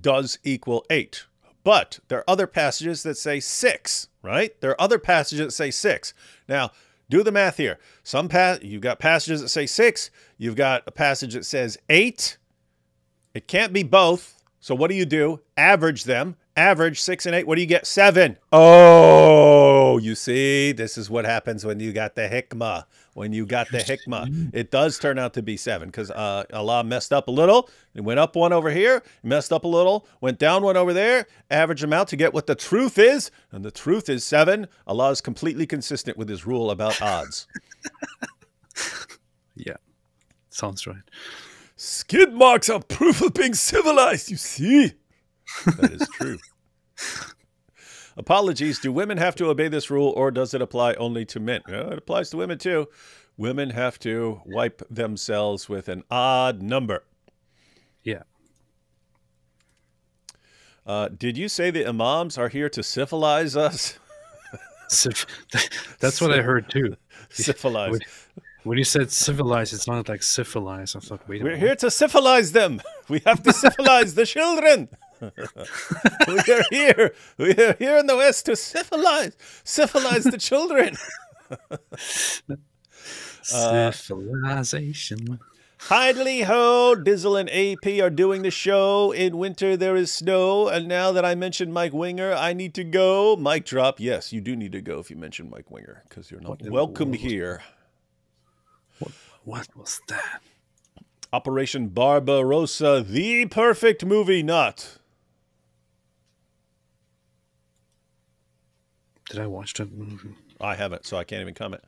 does equal 8. But there are other passages that say 6, right? There are other passages that say 6. Now, do the math here. You've got passages that say 6. You've got a passage that says 8. It can't be both. So what do? Average them. Average 6 and 8. What do you get? 7. Oh, you see, this is what happens when you got the hikmah. When you got the hikmah, it does turn out to be 7 because Allah messed up a little. It went up one over here, messed up a little, went down one over there, averaged them out to get what the truth is. And the truth is 7. Allah is completely consistent with his rule about odds. Yeah, sounds right. Skid marks are proof of being civilized, you see. That is true. Apologies. Do women have to obey this rule, or does it apply only to men? Well, it applies to women, too. Women have to wipe themselves with an odd number. Yeah. Did you say the imams are here to civilize us? That's what I heard, too. Civilize. When you said civilize, it sounded like syphilize. I thought, wait a minute. We're here to civilize them. We have to civilize the children. We are here in the West to civilize the children. Civilization. Hidely ho, Dizzle and AP are doing the show. In winter there is snow, and now that I mentioned Mike Winger, I need to go. Mic drop. Yes, you do need to go if you mention Mike Winger, because you're not welcome here. What was that? Operation Barbarossa, the perfect movie, not. Did I watch that movie? I haven't, so I can't even comment.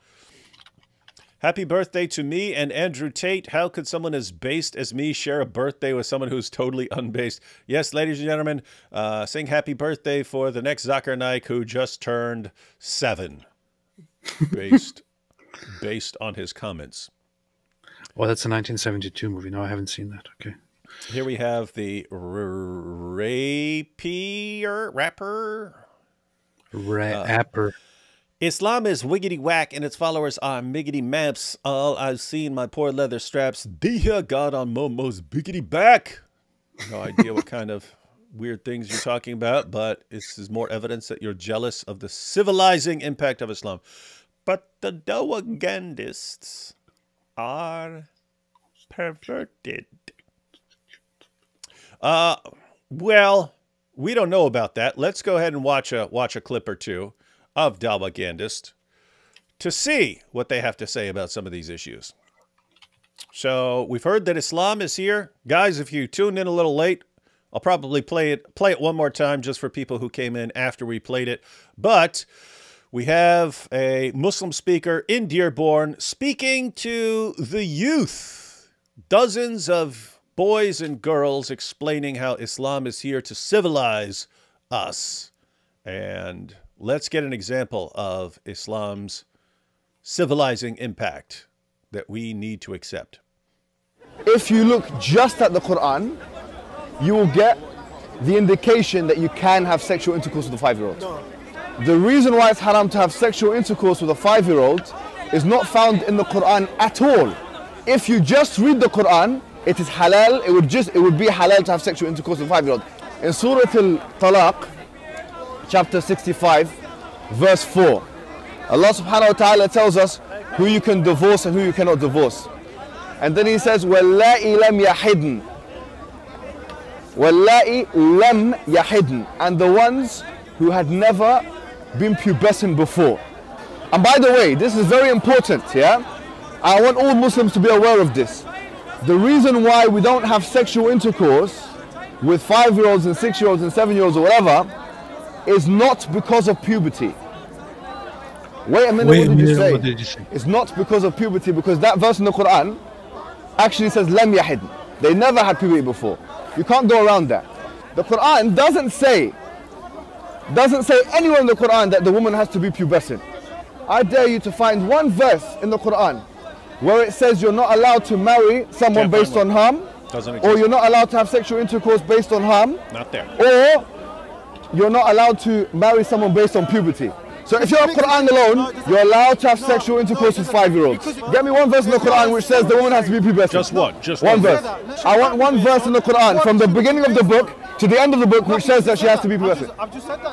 Happy birthday to me and Andrew Tate. How could someone as based as me share a birthday with someone who's totally unbased? Yes, ladies and gentlemen, sing happy birthday for the next Zakir Naik who just turned 7. Based on his comments. Oh, that's a 1972 movie. No, I haven't seen that. Okay. Here we have the rapper. Islam is wiggity whack and its followers are miggity maps. All I've seen my poor leather straps. Dear God on Momo's biggity back. No idea what kind of weird things you're talking about, but this is more evidence that you're jealous of the civilizing impact of Islam. But the Dawagandists are perverted. Well, we don't know about that. Let's go ahead and watch a clip or two of Dawagandist to see what they have to say about some of these issues. So we've heard that Islam is here. Guys, if you tuned in a little late, I'll probably play it one more time just for people who came in after we played it. But we have a Muslim speaker in Dearborn speaking to the youth. Dozens of boys and girls explaining how Islam is here to civilize us. And let's get an example of Islam's civilizing impact that we need to accept. If you look just at the Quran, you will get the indication that you can have sexual intercourse with a 5-year-old. The reason why it's haram to have sexual intercourse with a 5-year-old is not found in the Quran at all. If you just read the Quran, it is halal, it would be halal to have sexual intercourse with a 5-year-old. In Surah Al-Talaq, chapter 65, verse 4, Allah subhanahu wa ta'ala tells us who you can divorce and who you cannot divorce. And then he says, وَاللَّائِ لَمْ يَحِدْنَ وَاللَّائِ لَمْ يَحِدْنَ, and the ones who had never been pubescent before. And by the way, this is very important, yeah? I want all Muslims to be aware of this. The reason why we don't have sexual intercourse with 5-year-olds and 6-year-olds and 7-year-olds or whatever is not because of puberty. Wait a minute, what did you say? It's not because of puberty, because that verse in the Quran actually says lam yahid. They never had puberty before. You can't go around that. The Quran doesn't say anywhere in the Quran that the woman has to be pubescent. I dare you to find one verse in the Quran where it says you're not allowed to marry someone based on harm, or you're not allowed to have sexual intercourse based on harm, not there, or you're not allowed to marry someone based on puberty. So if you're Quran alone, you're allowed to have sexual intercourse with 5-year-olds. Get me one verse in the Quran which says the woman has to be pubescent. Just one verse. I want one verse in the Quran from the beginning of the book to the end of the book which says that she has to be pubescent.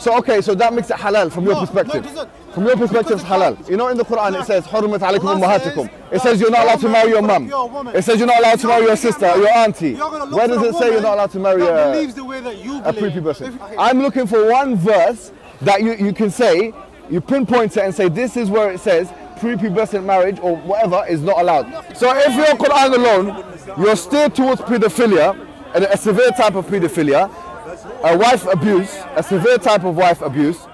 So okay, so that makes it halal from your perspective. From your perspective, it's halal. You know, in the Quran it says حُرِّمَتْ عَلَيْكُمْ أُمَّهَاتُكُمْ. It says you're not allowed to marry your mum. It says you're not allowed to marry your sister or your auntie. Where does it say you're not allowed to marry a prepubescent? I'm looking for one verse that you can say, you pinpoint it and say this is where it says prepubescent marriage or whatever is not allowed. So if you're Quran alone, you're steered towards pedophilia, a severe type of pedophilia, a wife abuse, a severe type of wife abuse.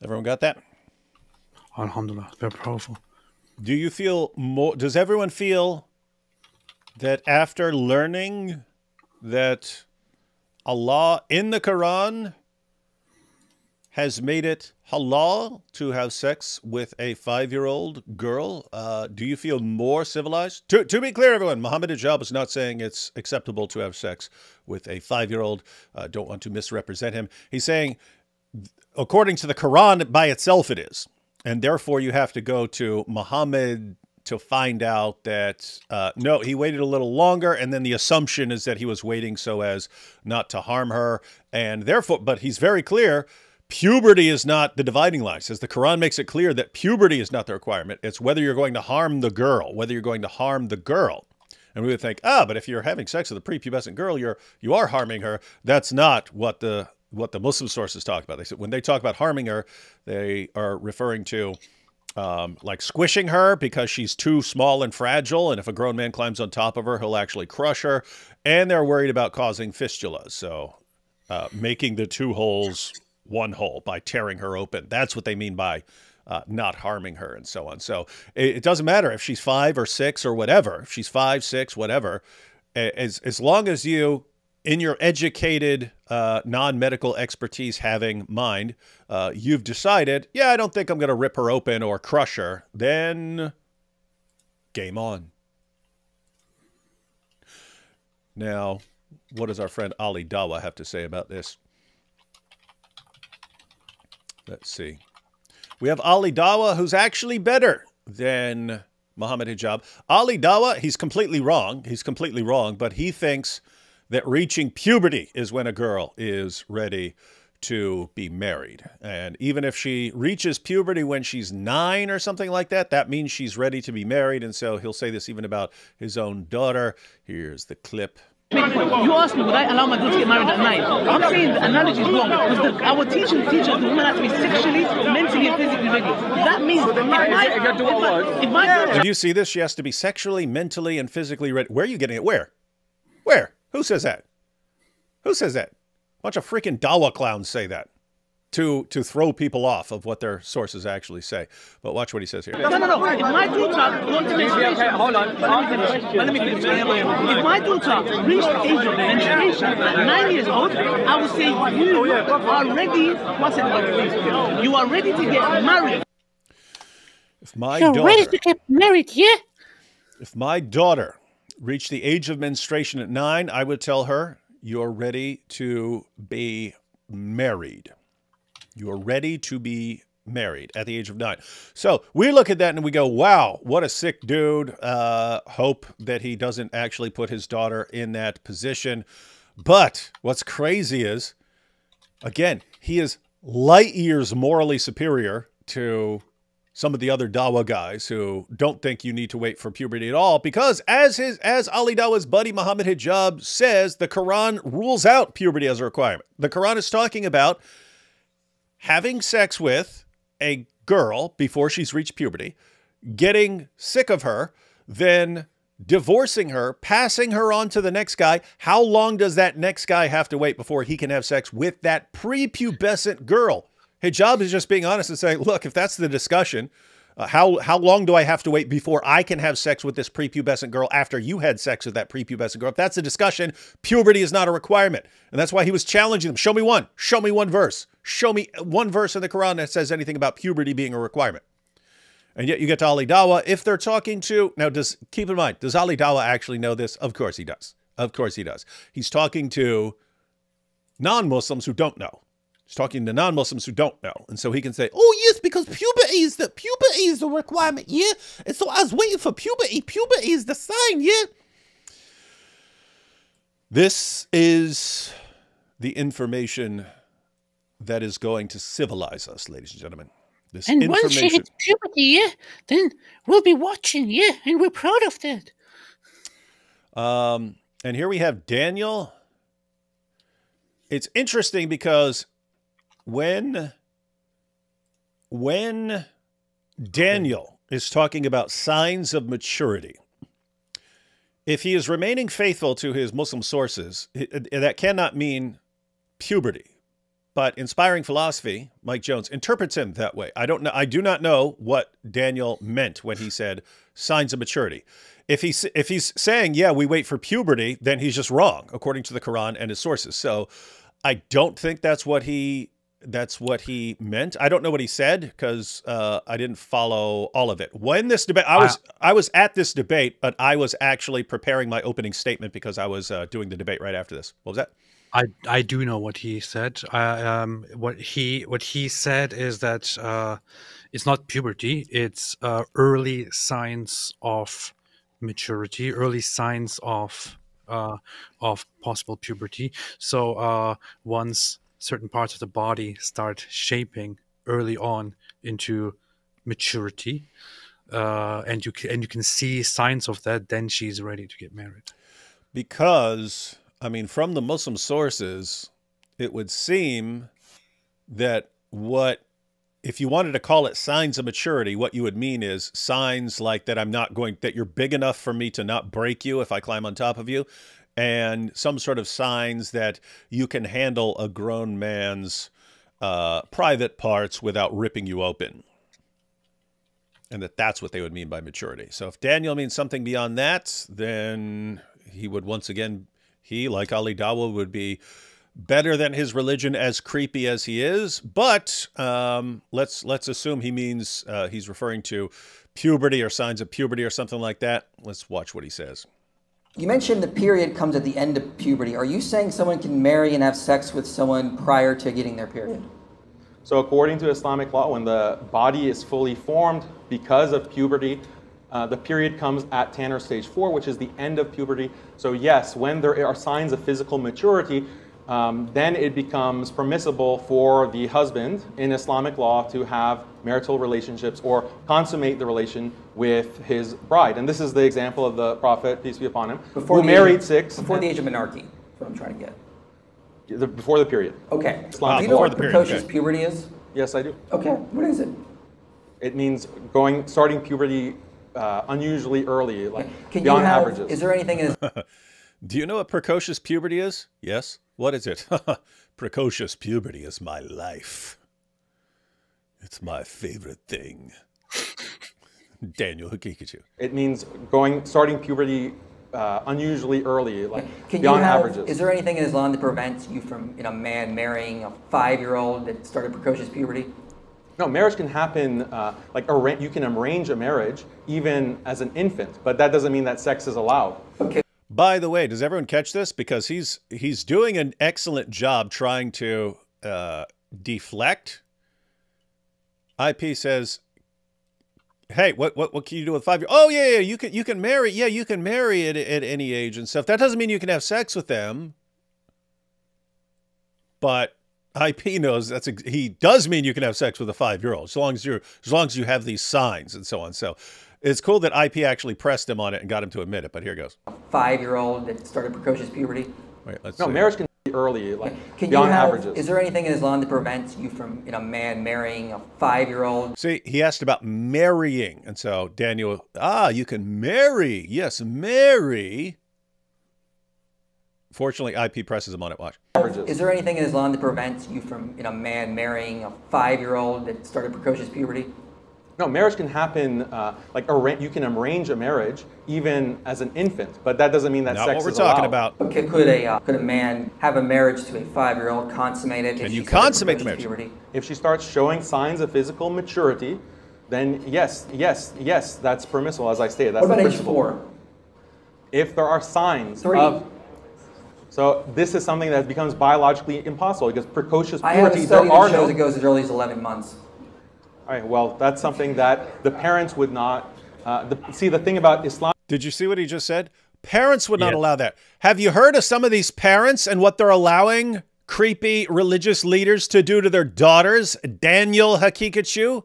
Everyone got that? Alhamdulillah, very powerful. Do you feel more? Does everyone feel that after learning that Allah in the Quran has made it halal to have sex with a 5-year-old girl, do you feel more civilized? To be clear, everyone, Muhammad Hijab is not saying it's acceptable to have sex with a 5-year-old. Don't want to misrepresent him. He's saying, according to the Quran by itself, it is. And therefore, you have to go to Muhammad to find out that, no, he waited a little longer. And then the assumption is that he was waiting so as not to harm her. And therefore, but he's very clear, puberty is not the dividing line. It says the Quran makes it clear that puberty is not the requirement. It's whether you're going to harm the girl, And we would think, but if you're having sex with a prepubescent girl, you are harming her. That's not what the Muslim sources talk about. They said when they talk about harming her, they are referring to like squishing her because she's too small and fragile. And if a grown man climbs on top of her, he'll actually crush her. And they're worried about causing fistulas. So making the two holes one hole by tearing her open. That's what they mean by not harming her and so on. So it doesn't matter if she's 5 or 6 or whatever. If she's 5, 6, whatever, as long as you, in your educated, non-medical expertise having mind, you've decided, yeah, I don't think I'm going to rip her open or crush her, then game on. Now, what does our friend Ali Dawah have to say about this? Let's see. We have Ali Dawah, who's actually better than Muhammad Hijab. Ali Dawah, he's completely wrong. He's completely wrong, but he thinks that reaching puberty is when a girl is ready to be married. And even if she reaches puberty when she's 9 or something like that, that means she's ready to be married. And so he'll say this even about his own daughter. Here's the clip. You asked me, would I allow my daughter to get married at 9? I'm saying the analogy is wrong because our teachers teach us the woman has to be sexually, mentally, and physically ready. That means if my daughter... Do you see this? She has to be sexually, mentally, and physically ready. Where are you getting it? Where? Where? Who says that? Who says that? A bunch of freaking Dawah clowns say that to throw people off of what their sources actually say. But watch what he says here. No. If my daughter wants to menstruation... Hold on. Let me finish. If my daughter reached the age of menstruation at 9 years old, I would say you are ready... What's it? You are ready to get married. If my You're daughter... ready to get married, yeah? If my daughter reached the age of menstruation at 9, I would tell her, you're ready to be married. You're ready to be married at the age of 9. So we look at that and we go, wow, what a sick dude. Hope that he doesn't actually put his daughter in that position. But what's crazy is, again, he is light years morally superior to some of the other Dawah guys who don't think you need to wait for puberty at all, because as Ali Dawah's buddy Muhammad Hijab says, the Quran rules out puberty as a requirement. The Quran is talking about having sex with a girl before she's reached puberty, getting sick of her, then divorcing her, passing her on to the next guy. How long does that next guy have to wait before he can have sex with that prepubescent girl? Hijab is just being honest and saying, look, if that's the discussion, how long do I have to wait before I can have sex with this prepubescent girl after you had sex with that prepubescent girl? If that's the discussion, puberty is not a requirement. And that's why he was challenging them. Show me one. Show me one verse. Show me one verse in the Quran that says anything about puberty being a requirement. And yet you get to Ali Dawah. If they're talking to... Now, keep in mind, does Ali Dawah actually know this? Of course he does. Of course he does. He's talking to non-Muslims who don't know. He's talking to non-Muslims who don't know. And so he can say, oh, yes, because puberty is the requirement, yeah? And so I was waiting for puberty. Puberty is the sign, yeah? This is the information that is going to civilize us, ladies and gentlemen. This And once she hits puberty, yeah, then we'll be watching, yeah, and we're proud of that. And here we have Daniel. It's interesting because when Daniel is talking about signs of maturity, if he is remaining faithful to his Muslim sources, that cannot mean puberty. But Inspiring Philosophy, Mike Jones, interprets him that way. I do not know what Daniel meant when he said signs of maturity. If he's saying, yeah, we wait for puberty, then he's just wrong, according to the Quran and his sources. So I don't think that's what he meant. I don't know what he said because I didn't follow all of it. When this debate, I was at this debate, but I was actually preparing my opening statement because I was doing the debate right after this. What was that? I do know what he said. What he said is that it's not puberty; it's early signs of maturity, early signs of possible puberty. So once certain parts of the body start shaping early on into maturity, and you can see signs of that, then she's ready to get married. Because, I mean, from the Muslim sources, it would seem that if you wanted to call it signs of maturity, what you would mean is signs like that you're big enough for me to not break you if I climb on top of you, and some sort of signs that you can handle a grown man's private parts without ripping you open. And that's what they would mean by maturity. So if Daniel means something beyond that, then he would once again, like Ali Dawah, would be better than his religion, as creepy as he is. But let's assume he means he's referring to puberty or signs of puberty or something like that. Let's watch what he says. You mentioned the period comes at the end of puberty. Are you saying someone can marry and have sex with someone prior to getting their period? So according to Islamic law, when the body is fully formed because of puberty, the period comes at Tanner stage 4, which is the end of puberty. So yes, when there are signs of physical maturity, then it becomes permissible for the husband in Islamic law to have marital relationships or consummate the relation with his bride. And this is the example of the Prophet, peace be upon him, who married 6. Before the age of menarche, that's what I'm trying to get. Before the period. Okay. Islam, do you know what period, precocious okay. puberty is? Yes, I do. Okay. What is it? It means starting puberty unusually early, like Can beyond you have, averages. Is there anything in Do you know what precocious puberty is? Yes. What is it? Precocious puberty is my life. It's my favorite thing. Daniel Hakikachu. It means starting puberty unusually early, like Can beyond you have, averages. Is there anything in Islam that prevents you from a man marrying a 5-year-old that started precocious puberty? No, marriage can happen, you can arrange a marriage even as an infant, but that doesn't mean that sex is allowed. Okay. By the way, does everyone catch this? Because he's doing an excellent job trying to deflect. IP says, "Hey, what can you do with 5-year-old? Oh yeah, you can marry. Yeah, you can marry at any age and stuff. That doesn't mean you can have sex with them. But IP knows he does mean you can have sex with a 5-year-old as long as you have these signs and so on. So it's cool that IP actually pressed him on it and got him to admit it. But here goes. 5-year-old that started precocious puberty? Wait, let's No, see. marriage can be early, like Can beyond you have, averages. Is there anything in Islam that prevents you from a man marrying a 5-year-old? See, he asked about marrying. And so Daniel, you can marry. Yes, marry. Fortunately, IP presses him on it. Watch. Averages. Is there anything in Islam that prevents you from a man marrying a 5-year-old that started precocious puberty? No, marriage can happen, you can arrange a marriage even as an infant, but that doesn't mean that Not sex what we're is talking allowed. about. Okay, could a man have a marriage to a 5-year-old consummated? Can you consummate the marriage? Puberty? If she starts showing signs of physical maturity, then yes, that's permissible, as I stated. That's What about the age principle. 4? If there are signs 3. of... So this is something that becomes biologically impossible because precocious I have puberty, a study there are that shows no... it goes as early as 11 months. All right, well, that's something that the parents would not... see, the thing about Islam... Did you see what he just said? Parents would not allow that. Have you heard of some of these parents and what they're allowing creepy religious leaders to do to their daughters? Daniel Hakikachu?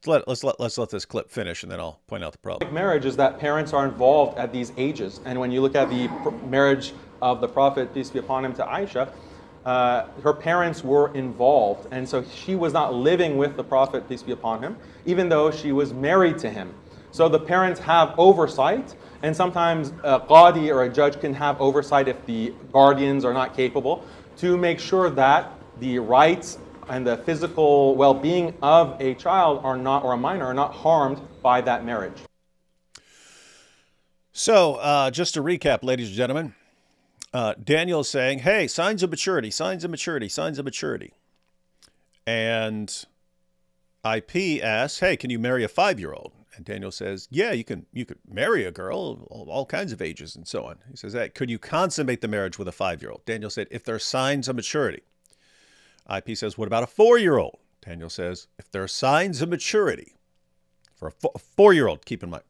Let's let this clip finish and then I'll point out the problem. Marriage is that parents are involved at these ages. And when you look at the marriage of the Prophet, peace be upon him, to Aisha, her parents were involved. And so she was not living with the Prophet, peace be upon him, even though she was married to him. So the parents have oversight, and sometimes a qadi or a judge can have oversight if the guardians are not capable to make sure that the rights and the physical well-being of a child or a minor are not harmed by that marriage. So just to recap, ladies and gentlemen, Daniel is saying, hey, signs of maturity, signs of maturity, signs of maturity. And IP asks, hey, can you marry a 5-year-old? And Daniel says, yeah, you could marry a girl of all kinds of ages and so on. He says, hey, could you consummate the marriage with a 5-year-old? Daniel said, if there are signs of maturity. IP says, what about a 4-year-old? Daniel says, if there are signs of maturity for a 4-year-old, keep in mind.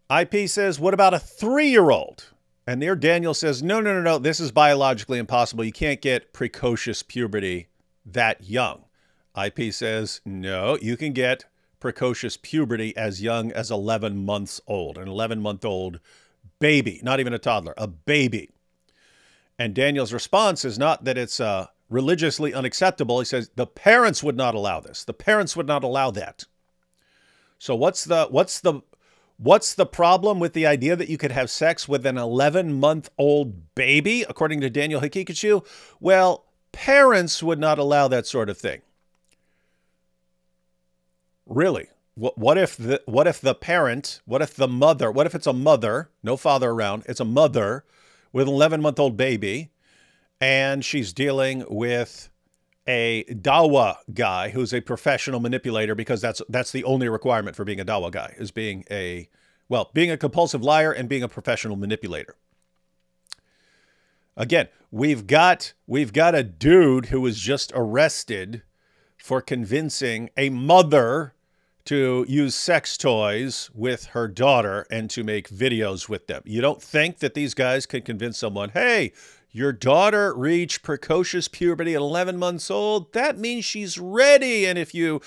IP says, what about a 3-year-old? And there Daniel says, no, this is biologically impossible. You can't get precocious puberty that young. IP says, no, you can get precocious puberty as young as 11 months old. An 11-month-old baby, not even a toddler, a baby. And Daniel's response is not that it's religiously unacceptable. He says the parents would not allow this. The parents would not allow that. So what's the problem with the idea that you could have sex with an 11-month-old baby, according to Daniel Hakikachu? Well, parents would not allow that sort of thing. Really? What if the mother, what if it's a mother, no father around, it's a mother with an 11-month-old baby, and she's dealing with a Dawah guy who's a professional manipulator, because that's the only requirement for being a Dawah guy, is being a compulsive liar and being a professional manipulator. Again, we've got a dude who was just arrested for convincing a mother to use sex toys with her daughter and to make videos with them. You don't think that these guys can convince someone, hey, your daughter reached precocious puberty at 11 months old? That means she's ready. And if you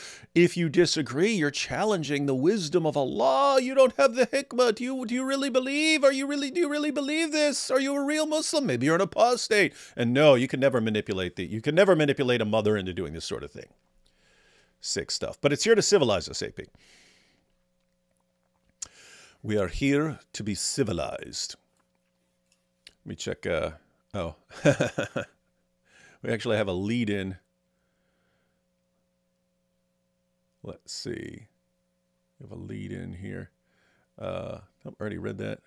disagree, you're challenging the wisdom of Allah. You don't have the hikmah. Do you really believe? Do you really believe this? Are you a real Muslim? Maybe you're an apostate. And no, you can never manipulate a mother into doing this sort of thing. Sick stuff. But it's here to civilize us, AP. We are here to be civilized. Let me check. Oh, we actually have a lead-in. Let's see. We have a lead-in here. I've already read that.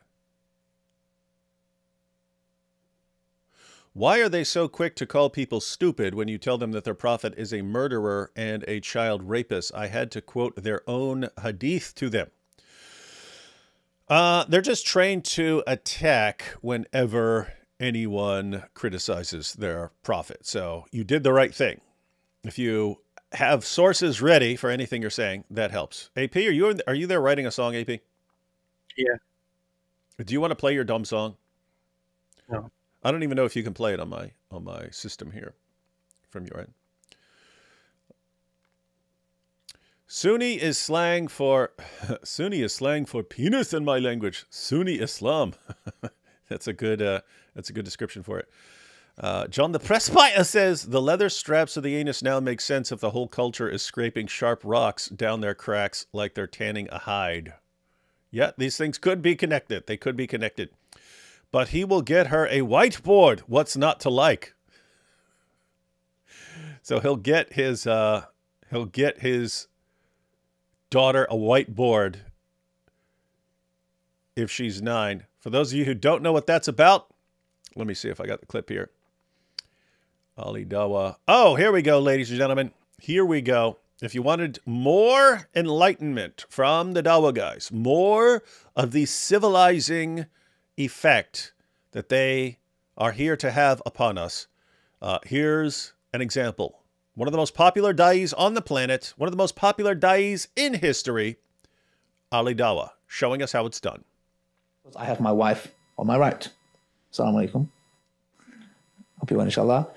Why are they so quick to call people stupid when you tell them that their prophet is a murderer and a child rapist? I had to quote their own hadith to them. They're just trained to attack whenever anyone criticizes their prophet. So you did the right thing. If you have sources ready for anything you're saying, that helps. AP, are you there writing a song, AP? Yeah. Do you want to play your dumb song? No. I don't even know if you can play it on my system here from your end. Sunni is slang for penis in my language. Sunni Islam. That's a good description for it. John the Presbyter says the leather straps of the anus now make sense if the whole culture is scraping sharp rocks down their cracks like they're tanning a hide. Yeah, these things could be connected. They could be connected. But he will get her a whiteboard. What's not to like? So he'll get his daughter a whiteboard if she's 9. For those of you who don't know what that's about, let me see if I got the clip here. Ali Dawah. Oh, here we go, ladies and gentlemen. Here we go. If you wanted more enlightenment from the Dawah guys, more of the civilizing effect that they are here to have upon us, here's an example. One of the most popular da'is on the planet, one of the most popular da'is in history, Ali Dawah, showing us how it's done. I have my wife on my right. Assalamu alaikum. Hope you well, inshallah.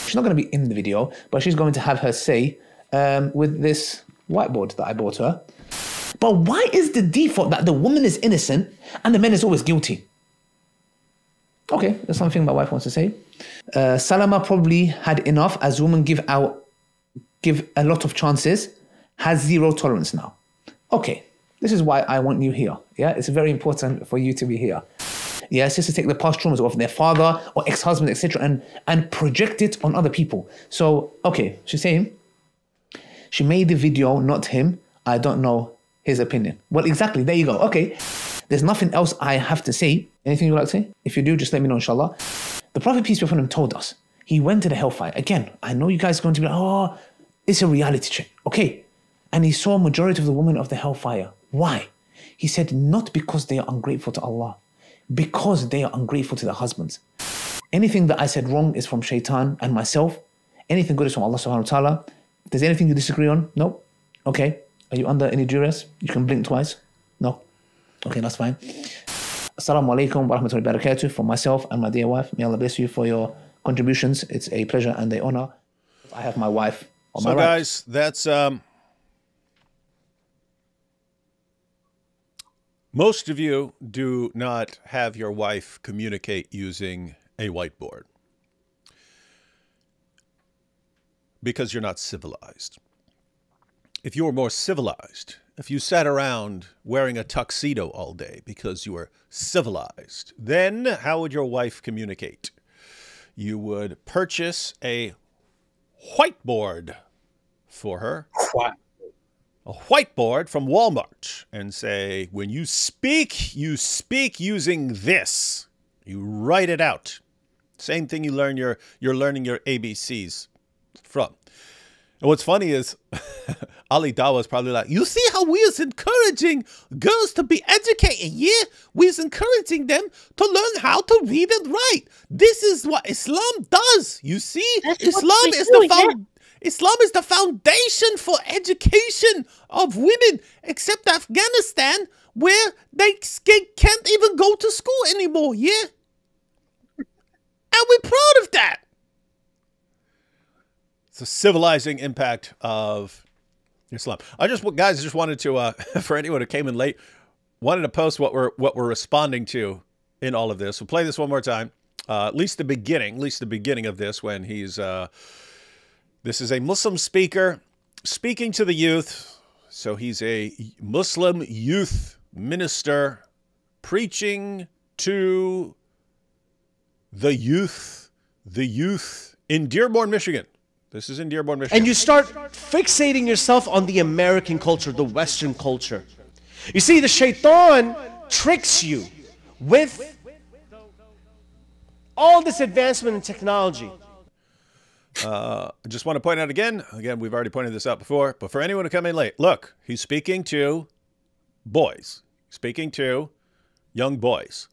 She's not going to be in the video, but she's going to have her say with this whiteboard that I bought her. But why is the default that the woman is innocent and the man is always guilty? Okay, that's something my wife wants to say. Salama probably had enough, as women give a lot of chances, has zero tolerance now. Okay, this is why I want you here. Yeah, it's very important for you to be here. Yes, just to take the past traumas of their father or ex-husband, etc., and project it on other people. So, okay, she's saying she made the video, not him. I don't know his opinion. Well, exactly. There you go. Okay. There's nothing else I have to say. Anything you'd like to say? If you do, just let me know, inshallah. The Prophet, peace be upon him, told us. He went to the hellfire. Again, I know you guys are going to be like, oh, it's a reality check. Okay. And he saw a majority of the women of the hellfire. Why? He said, not because they are ungrateful to Allah, because they are ungrateful to their husbands. Anything that I said wrong is from shaitan and myself. Anything good is from Allah subhanahu wa ta'ala. If there's anything you disagree on, no. Okay. Are you under any duress? You can blink twice. No. Okay, that's fine. Assalamu alaikum wa rahmatullahi wa barakatuh from myself and my dear wife. May Allah bless you for your contributions. It's a pleasure and an honor. I have my wife on my right. So, guys, that's most of you do not have your wife communicate using a whiteboard because you're not civilized. If you were more civilized, if you sat around wearing a tuxedo all day because you were civilized, then how would your wife communicate? You would purchase a whiteboard for her. A whiteboard from Walmart and say, when you speak using this. You write it out. Same thing you're learning your ABCs from. And what's funny is Ali Dawah is probably like, you see how we is encouraging girls to be educated, yeah? We is encouraging them to learn how to read and write. This is what Islam does. You see? Islam is the foundation for education of women, except Afghanistan, where they can't even go to school anymore, yeah? And we're proud of that. It's a civilizing impact of Islam. I just wanted to, for anyone who came in late, wanted to post what we're responding to in all of this. We'll play this one more time. At least the beginning of this, when he's, this is a Muslim speaker speaking to the youth. So he's a Muslim youth minister preaching to the youth in Dearborn, Michigan. This is in Dearborn, Michigan. And you start fixating yourself on the American culture, the Western culture. You see, the shaitan tricks you with all this advancement in technology. I just want to point out again, we've already pointed this out before, but for anyone to come in late, look, he's speaking to boys, speaking to young boys.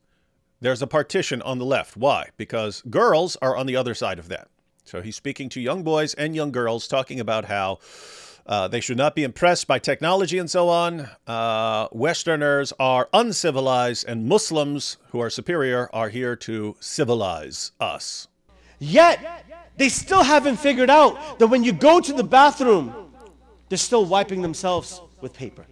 There's a partition on the left. Why? Because girls are on the other side of that. So he's speaking to young boys and young girls, talking about how they should not be impressed by technology and so on. Westerners are uncivilized, and Muslims, who are superior, are here to civilize us. Yet, they still haven't figured out that when you go to the bathroom, they're still wiping themselves with paper.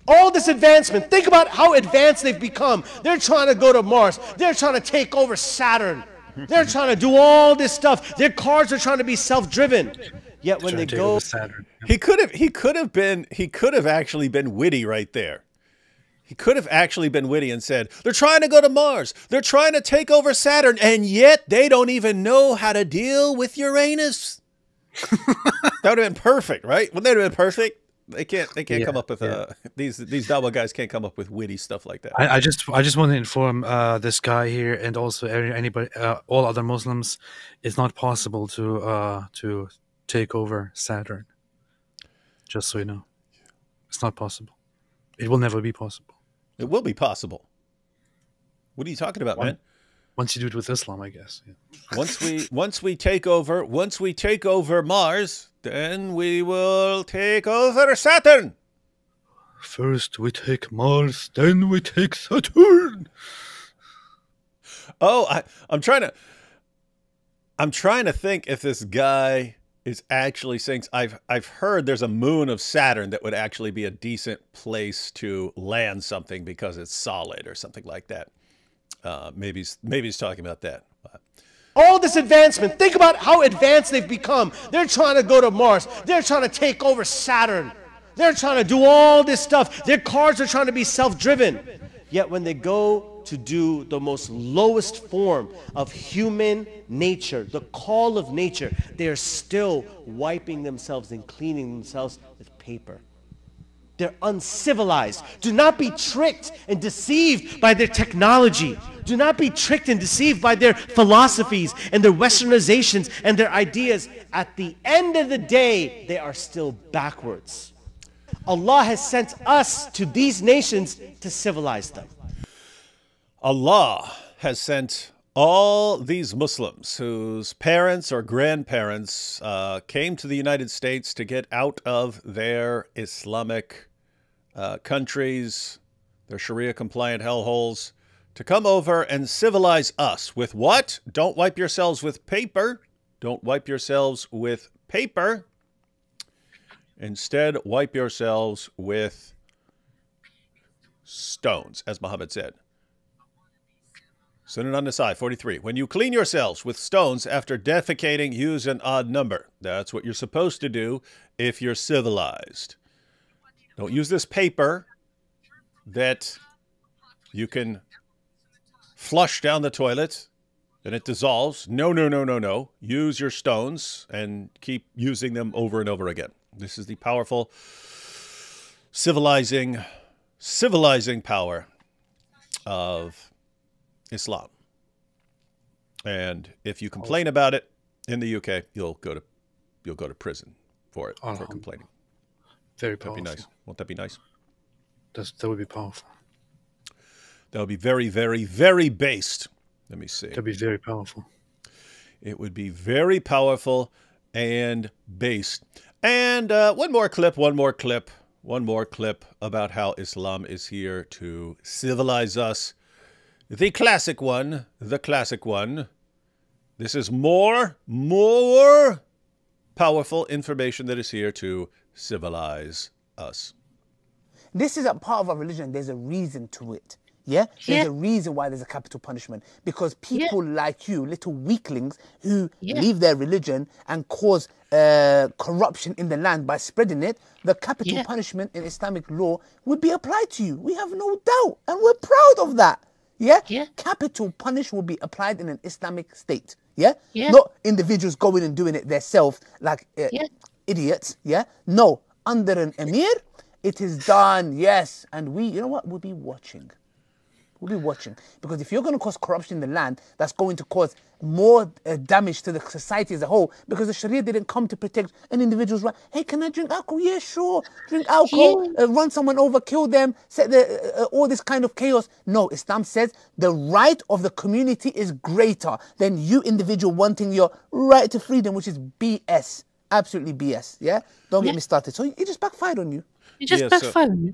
All this advancement, think about how advanced they've become. They're trying to go to Mars. They're trying to take over Saturn. They're trying to do all this stuff. Their cars are trying to be self-driven. Yet when they go, he could have actually been witty right there. He could have actually been witty and said, they're trying to go to Mars. They're trying to take over Saturn, and yet they don't even know how to deal with Uranus. That would have been perfect, right? Wouldn't that have been perfect? They can't come up with these Dawah guys can't come up with witty stuff like that. I just want to inform this guy here, and also anybody, all other Muslims, it's not possible to take over Saturn. Just so you know, it's not possible. It will never be possible. It will be possible. What are you talking about, man? Once you do it with Islam, I guess. Yeah. Once we take over Mars, then we will take over Saturn. First we take Mars, then we take Saturn. Oh, I'm trying to think if this guy is actually saying. I've heard there's a moon of Saturn that would actually be a decent place to land something because it's solid or something like that. Maybe he's talking about that. all this advancement, think about how advanced they've become. They're trying to go to Mars. They're trying to take over Saturn. They're trying to do all this stuff. Their cars are trying to be self-driven. Yet when they go to do the most lowest form of human nature, the call of nature, they are still wiping themselves and cleaning themselves with paper. They're uncivilized. Do not be tricked and deceived by their technology. Do not be tricked and deceived by their philosophies and their westernizations and their ideas. At the end of the day, they are still backwards. Allah has sent us to these nations to civilize them. Allah has sent all these Muslims whose parents or grandparents came to the United States to get out of their Islamic countries, their Sharia-compliant hellholes, to come over and civilize us with what? Don't wipe yourselves with paper. Don't wipe yourselves with paper. Instead, wipe yourselves with stones, as Muhammad said. Sunan an-Nisa 43. When you clean yourselves with stones after defecating, use an odd number. That's what you're supposed to do if you're civilized. Don't use this paper that you can flush down the toilet and it dissolves. No, no, no, no, no. Use your stones and keep using them over and over again. This is the powerful, civilizing power of Islam. And if you complain about it in the UK, you'll go to prison for it, for complaining. Very powerful. That'd be nice. Won't that be nice? That would be powerful. That would be very, very, very based. Let me see. That'd be very powerful. It would be very powerful and based. And one more clip about how Islam is here to civilize us. The classic one. This is more powerful information that is here to civilize us. This is a part of our religion. There's a reason to it. Yeah? There's a reason why there's a capital punishment. Because people like you, little weaklings, who leave their religion and cause corruption in the land by spreading it, the capital punishment in Islamic law would be applied to you. We have no doubt. And we're proud of that. Yeah? Capital punishment will be applied in an Islamic state. Yeah? Not individuals going and doing it themselves like idiots. Yeah? No. Under an emir, it is done. Yes. And we, you know what? We'll be watching. We'll be watching. Because if you're going to cause corruption in the land, that's going to cause more damage to the society as a whole. Because the Sharia didn't come to protect an individual's right. Hey, can I drink alcohol? Yeah, sure. Drink alcohol. Run someone over, kill them, set all this kind of chaos. No, Islam says the right of the community is greater than you individual wanting your right to freedom, which is BS. Absolutely BS. Yeah? Don't get me started. So it just backfired on you. It just backfired on you.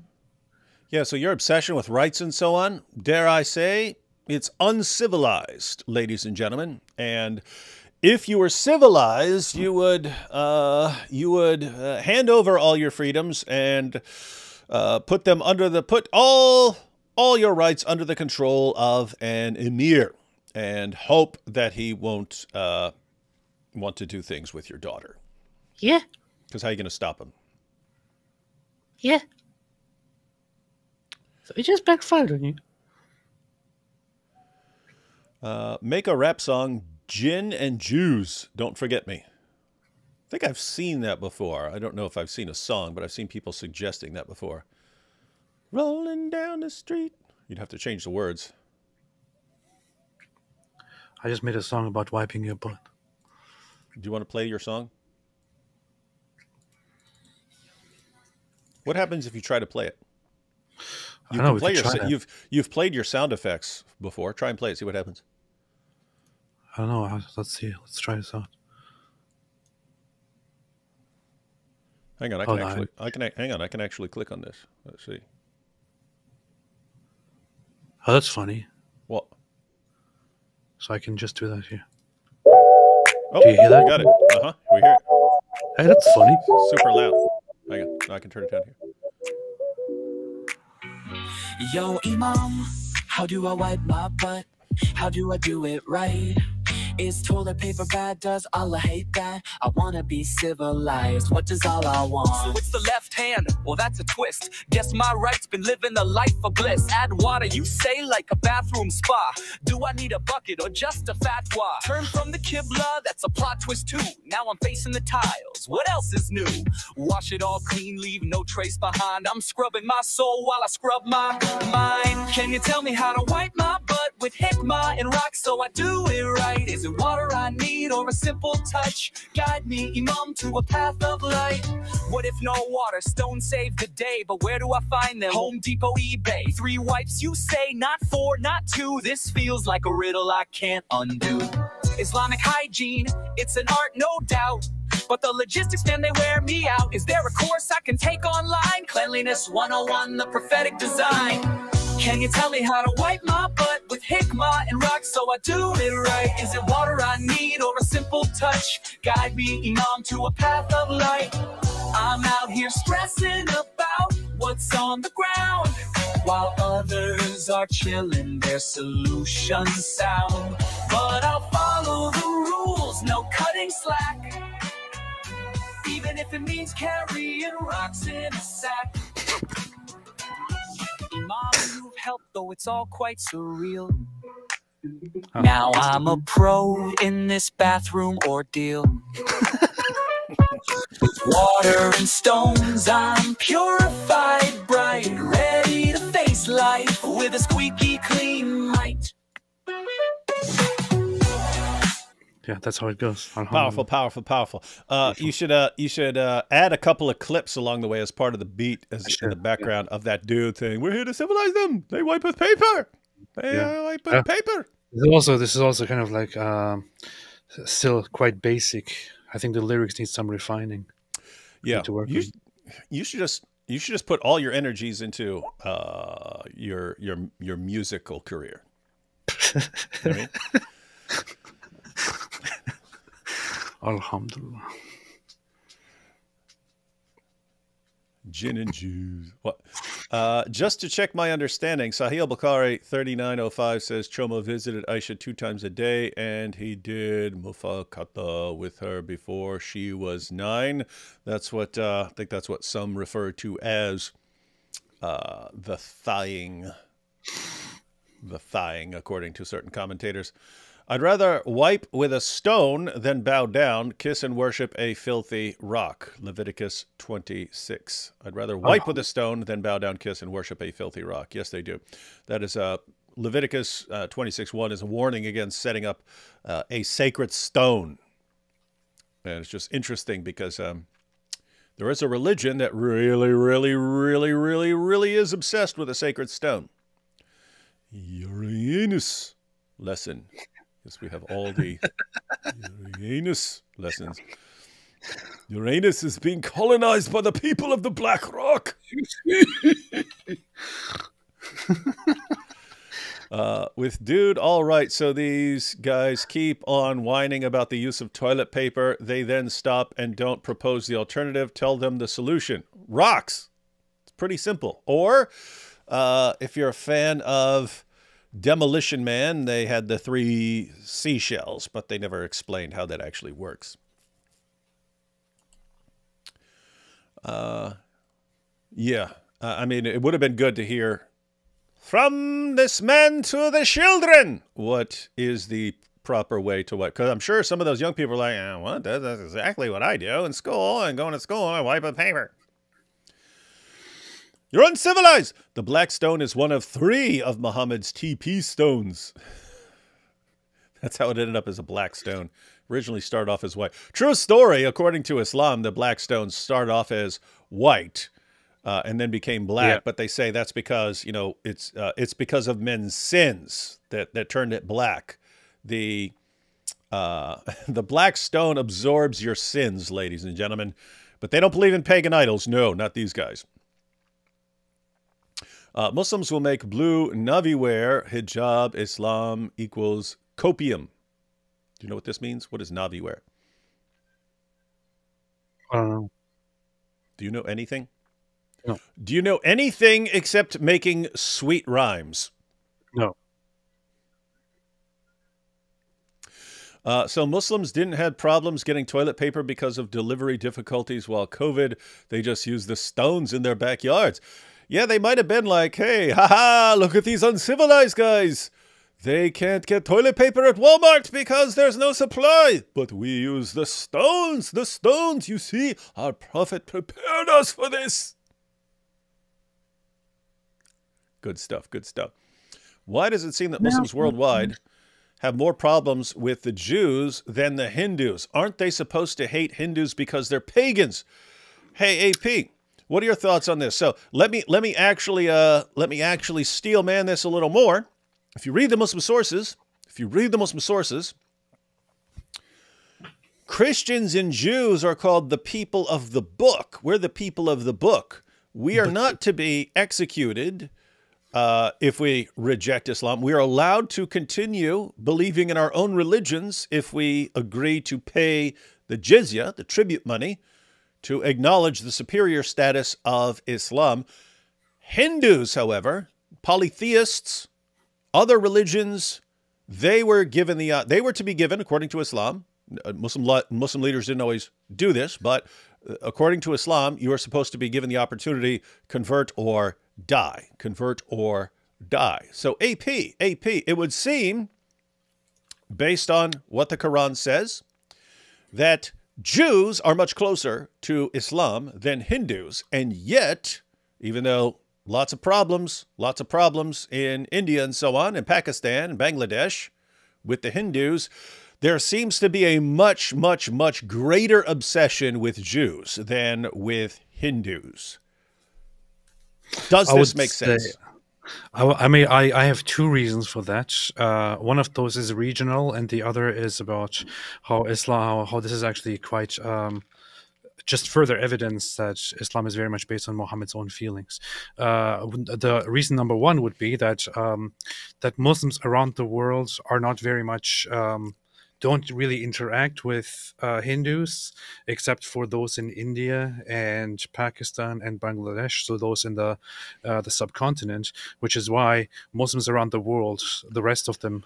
Yeah, so your obsession with rights and so on, dare I say, it's uncivilized, ladies and gentlemen. And if you were civilized, you would hand over all your freedoms and put all your rights under the control of an emir and hope that he won't want to do things with your daughter. Yeah. Because how are you going to stop him? Yeah. So it just backfired on you. Make a rap song, Gin and Jews, Don't Forget Me. I think I've seen that before. I don't know if I've seen a song, but I've seen people suggesting that before. Rolling down the street. You'd have to change the words. I just made a song about wiping your butt. Do you want to play your song? What happens if you try to play it? You've played your sound effects before. Try and play it. See what happens. I don't know. Let's see. Let's try this out. Hang on. I can actually click on this. Let's see. Oh, that's funny. What? So I can just do that here. Oh, do you hear that? We got it. We hear it. Hey, that's funny. Super loud. Hang on. I can turn it down here. Yo, Imam, how do I wipe my butt? How do I do it right? Is toilet paper bad? Does Allah hate that? I wanna be civilized. What does Allah want? So it's the left hand. Well, that's a twist. Guess my right's been living a life of bliss. Add water, you say, like a bathroom spa. Do I need a bucket or just a fatwa? Turn from the Qibla, that's a plot twist too. Now I'm facing the tiles. What else is new? Wash it all clean, leave no trace behind. I'm scrubbing my soul while I scrub my mind. Can you tell me how to wipe my butt with hikmah and rock so I do it right? Is it water I need or a simple touch? Guide me, Imam, to a path of light. What if no water? Stones save the day, but where do I find them? Home Depot, eBay. 3 wipes, you say, not 4, not 2. This feels like a riddle I can't undo. Islamic hygiene, it's an art, no doubt. But the logistics, man, they wear me out. Is there a course I can take online? Cleanliness 101, the prophetic design. Can you tell me how to wipe my butt with hikmah and rock so I do it right? Is it water I need or a simple touch? Guide me, Imam, to a path of light. I'm out here stressing about what's on the ground, while others are chilling, their solutions sound. But I'll follow the rules, no cutting slack, even if it means carrying rocks in a sack. Imam, you've helped, though it's all quite surreal. Now I'm a pro in this bathroom ordeal. With water and stones, I'm purified, bright, ready to face life with a squeaky clean might. Yeah, that's how it goes. Powerful, powerful, powerful. You should add a couple of clips along the way as part of the beat, as in the background of that dude saying, "We're here to civilize them. They wipe with paper. They wipe with paper." This is also kind of like still quite basic. I think the lyrics need some refining. Yeah, you should just put all your energies into your musical career. You know what I mean? Alhamdulillah. Gin and Jews. What? Just to check my understanding, Sahih Bukhari 3905 says Choma visited Aisha 2 times a day, and he did mufakata with her before she was 9. That's what I think. That's what some refer to as the thighing. The thighing, according to certain commentators. I'd rather wipe with a stone than bow down, kiss and worship a filthy rock. Leviticus 26. I'd rather wipe with a stone than bow down, kiss and worship a filthy rock. Yes, they do. That is Leviticus 26:1 is a warning against setting up a sacred stone. And it's just interesting because there is a religion that really is obsessed with a sacred stone. Uranus lesson. Yes, we have all the Uranus lessons. Uranus is being colonized by the people of the Black Rock. With dude, all right, so these guys keep on whining about the use of toilet paper. They then stop and don't propose the alternative. Tell them the solution. Rocks. It's pretty simple. Or if you're a fan of Demolition Man, they had the 3 seashells, but they never explained how that actually works. Yeah, I mean, it would have been good to hear from this man to the children. What is the proper way to wipe? Because I'm sure some of those young people are like, what? That's exactly what I do in school. And going to school, I wipe with paper. You're uncivilized. The black stone is one of 3 of Muhammad's TP stones. That's how it ended up as a black stone. Originally started off as white. True story, according to Islam, the black stones started off as white and then became black. Yeah. But they say that's because, you know, it's because of men's sins that turned it black. The black stone absorbs your sins, ladies and gentlemen. But they don't believe in pagan idols. No, not these guys. Muslims will make blue Navi wear hijab Islam equals copium. Do you know what this means? What is Navi wear? I don't know. Do you know anything? No. Do you know anything except making sweet rhymes? No. So Muslims didn't have problems getting toilet paper because of delivery difficulties while COVID. They just used the stones in their backyards. Yeah, they might have been like, hey, haha, look at these uncivilized guys. They can't get toilet paper at Walmart because there's no supply. But we use the stones. The stones, you see, our prophet prepared us for this. Good stuff, good stuff. Why does it seem that Muslims worldwide have more problems with the Jews than the Hindus? Aren't they supposed to hate Hindus because they're pagans? Hey, AP. What are your thoughts on this? So let me actually steel man this a little more. If you read the Muslim sources, Christians and Jews are called the people of the book. We're the people of the book. We are not to be executed if we reject Islam. We are allowed to continue believing in our own religions if we agree to pay the jizya, the tribute money, to acknowledge the superior status of Islam. Hindus, however, polytheists, other religions, they were given they were to be given, according to Islam. Muslim leaders didn't always do this, but according to Islam, you are supposed to be given the opportunity, convert or die. Convert or die. So AP, it would seem, based on what the Quran says, that Jews are much closer to Islam than Hindus. And yet, even though lots of problems in India and so on, and Pakistan and Bangladesh with the Hindus, there seems to be a much, much, much greater obsession with Jews than with Hindus. Does this make sense? I have two reasons for that. One of those is regional, and the other is about how how this is actually quite just further evidence that Islam is very much based on Muhammad's own feelings. The reason number one would be that that Muslims around the world are not very much don't really interact with Hindus, except for those in India and Pakistan and Bangladesh, so those in the subcontinent, which is why Muslims around the world, the rest of them,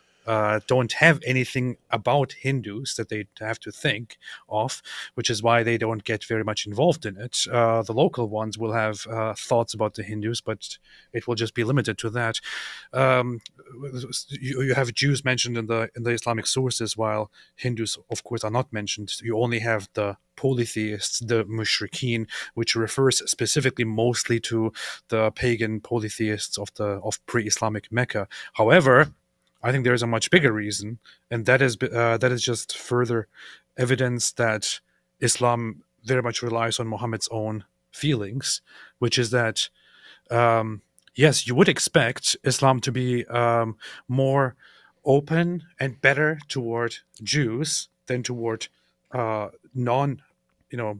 don't have anything about Hindus that they have to think of, which is why they don't get very much involved in it. The local ones will have thoughts about the Hindus, but it will just be limited to that. You have Jews mentioned in the Islamic sources, while Hindus, of course, are not mentioned. You only have the polytheists, the mushrikeen, which refers specifically mostly to the pagan polytheists of pre-Islamic Mecca. However, I think there is a much bigger reason, and that is just further evidence that Islam very much relies on Muhammad's own feelings, which is that, yes, you would expect Islam to be more open and better toward Jews than toward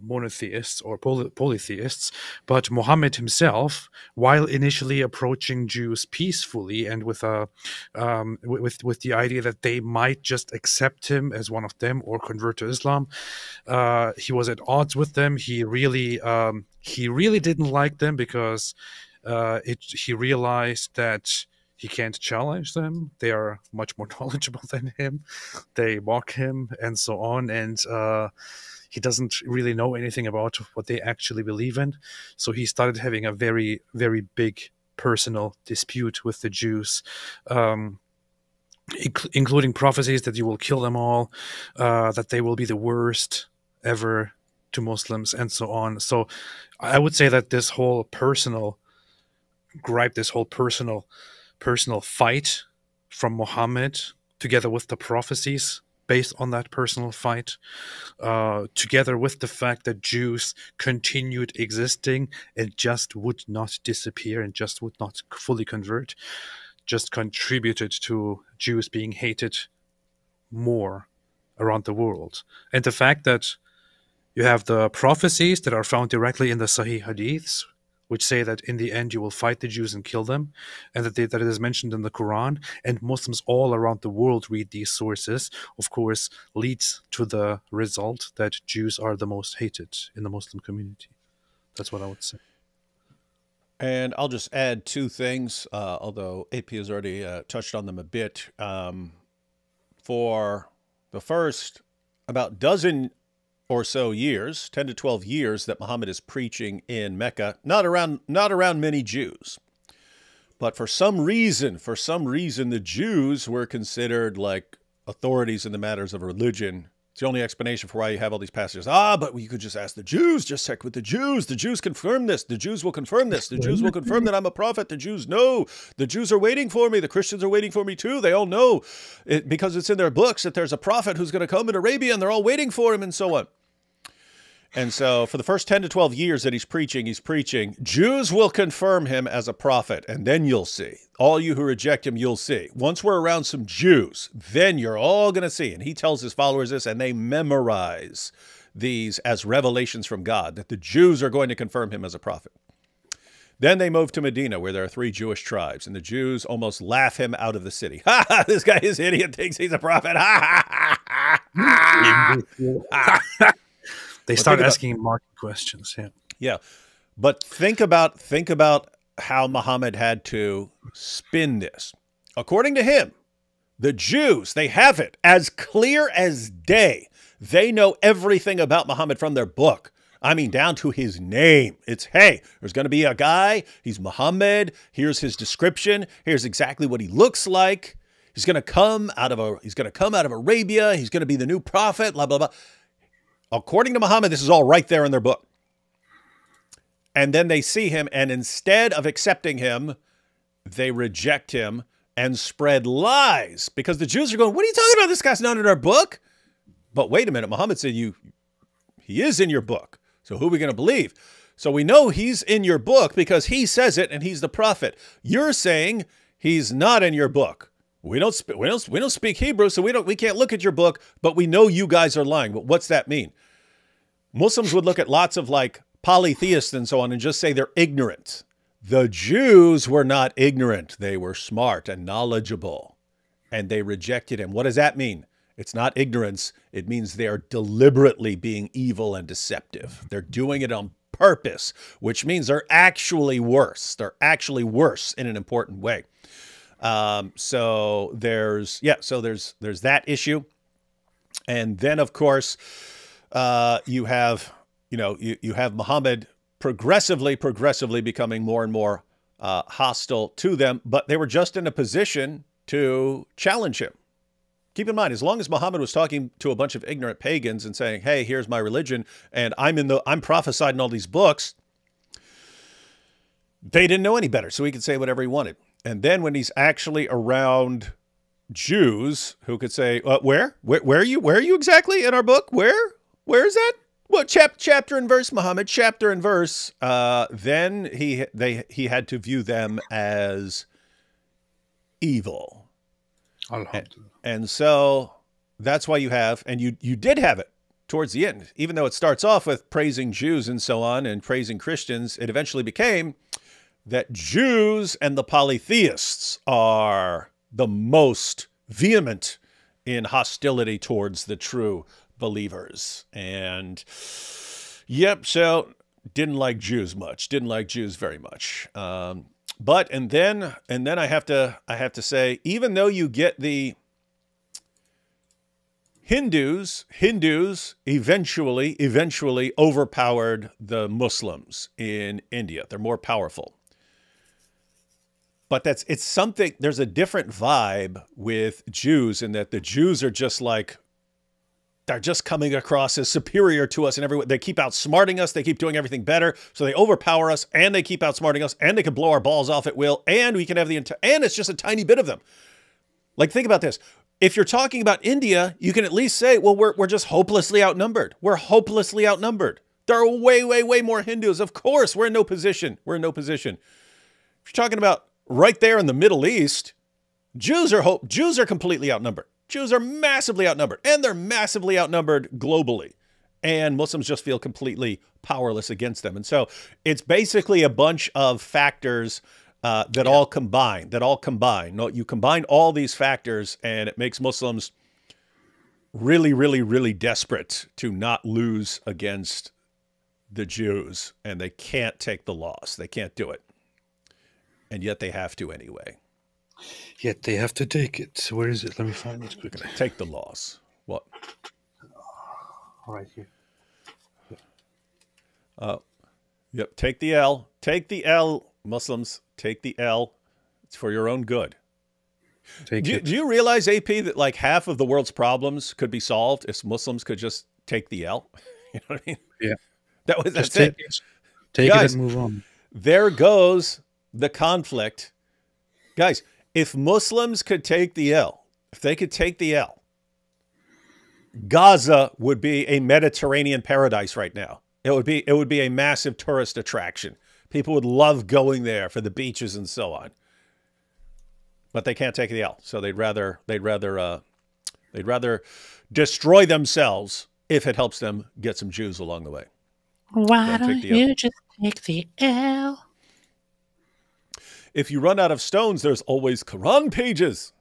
monotheists or polytheists, but Muhammad himself, while initially approaching Jews peacefully and with the idea that they might just accept him as one of them or convert to Islam, he was at odds with them. He really didn't like them because he realized that he can't challenge them. They are much more knowledgeable than him. They mock him and so on, and he doesn't really know anything about what they actually believe in. So he started having a very, very big personal dispute with the Jews, including prophecies that you will kill them all, that they will be the worst ever to Muslims, and so on. So I would say that this whole personal gripe, this whole personal fight from Muhammad, together with the prophecies based on that personal fight, together with the fact that Jews continued existing and just would not disappear and just would not fully convert, just contributed to Jews being hated more around the world. And the fact that you have the prophecies that are found directly in the Sahih Hadiths, which say that in the end you will fight the Jews and kill them, and that it is mentioned in the Quran, and Muslims all around the world read these sources, of course, leads to the result that Jews are the most hated in the Muslim community. That's what I would say. And I'll just add two things, although AP has already touched on them a bit. For the first about dozen or so years, 10 to 12 years, that Muhammad is preaching in Mecca, not around many Jews. But for some reason, the Jews were considered like authorities in the matters of religion. It's the only explanation for why you have all these passages. But you could just ask the Jews, just check with the Jews. The Jews confirm this. The Jews will confirm this. The Jews will confirm that I'm a prophet. The Jews know. The Jews are waiting for me. The Christians are waiting for me too. They all know it because it's in their books that there's a prophet who's going to come in Arabia and they're all waiting for him and so on. And so for the first 10 to 12 years that he's preaching, Jews will confirm him as a prophet, and then you'll see. All you who reject him, you'll see. Once we're around some Jews, then you're all going to see. And he tells his followers this, and they memorize these as revelations from God, that the Jews are going to confirm him as a prophet. Then they moved to Medina, where there are 3 Jewish tribes, and the Jews almost laugh him out of the city. Ha ha! This guy is an idiot, thinks he's a prophet. Ha ha ha ha! They start asking market questions. Yeah. Yeah, but think about how Muhammad had to spin this. According to him, the Jews, they have it as clear as day. They know everything about Muhammad from their book. I mean, down to his name. It's, hey, there's going to be a guy. He's Muhammad. Here's his description. Here's exactly what he looks like. He's going to come out of Arabia. He's going to be the new prophet, blah, blah, blah. According to Muhammad, this is all right there in their book. And then they see him, and instead of accepting him, they reject him and spread lies, because the Jews are going, what are you talking about? This guy's not in our book. But wait a minute. Muhammad said, he is in your book. So who are we going to believe? So we know he's in your book because he says it and he's the prophet. You're saying he's not in your book. We don't speak Hebrew, so we can't look at your book, but we know you guys are lying. But what's that mean? Muslims would look at lots of like polytheists and so on and just say they're ignorant. The Jews were not ignorant. They were smart and knowledgeable, and they rejected him. What does that mean? It's not ignorance. It means they're deliberately being evil and deceptive. They're doing it on purpose, which means they're actually worse. They're actually worse in an important way. So there's that issue. And then, of course, you have Muhammad progressively becoming more and more hostile to them, but they were just in a position to challenge him. Keep in mind, as long as Muhammad was talking to a bunch of ignorant pagans and saying, hey, here's my religion, and I'm prophesied in all these books, they didn't know any better, so he could say whatever he wanted. And then when he's actually around Jews who could say, where are you exactly in our book? Where is that? What chapter and verse, Muhammad? Chapter and verse. Then he had to view them as evil. And so that's why you have, and you did have it towards the end, even though it starts off with praising Jews and so on and praising Christians, it eventually became that Jews and the polytheists are the most vehement in hostility towards the true believers. And yep, so didn't like Jews much, didn't like Jews very much. But and then I have to say, even though you get the Hindus eventually overpowered the Muslims in India. They're more powerful. But it's something, there's a different vibe with Jews in that the Jews are just like, they're just coming across as superior to us in every way. They keep outsmarting us. They keep doing everything better. So they overpower us and they keep outsmarting us and they can blow our balls off at will. And we can have and it's just a tiny bit of them. Like, think about this. If you're talking about India, you can at least say, well, we're just hopelessly outnumbered. We're hopelessly outnumbered. There are way, way, way more Hindus. Of course, we're in no position. We're in no position. If you're talking about right there in the Middle East, Jews are completely outnumbered. Jews are massively outnumbered, and they're massively outnumbered globally. And Muslims just feel completely powerless against them. And so it's basically a bunch of factors that all combine. No, you combine all these factors, and it makes Muslims really, really, really desperate to not lose against the Jews, and they can't take the loss. They can't do it. And yet they have to anyway. Yet they have to take it. Where is it? Let me find it quickly. Take the loss. What? Right here. Yep. Take the L. Take the L, Muslims. Take the L. It's for your own good. Do you realize, AP, that like half of the world's problems could be solved if Muslims could just take the L? You know what I mean? Yeah. That's it. Take Guys, it and move on. There goes the conflict. Guys, if Muslims could take the L, if they could take the L, Gaza would be a Mediterranean paradise right now. It would be a massive tourist attraction. People would love going there for the beaches and so on. But they can't take the L, so they'd rather destroy themselves if it helps them get some Jews along the way. Why don't you just take the L? if you run out of stones, there's always Quran pages.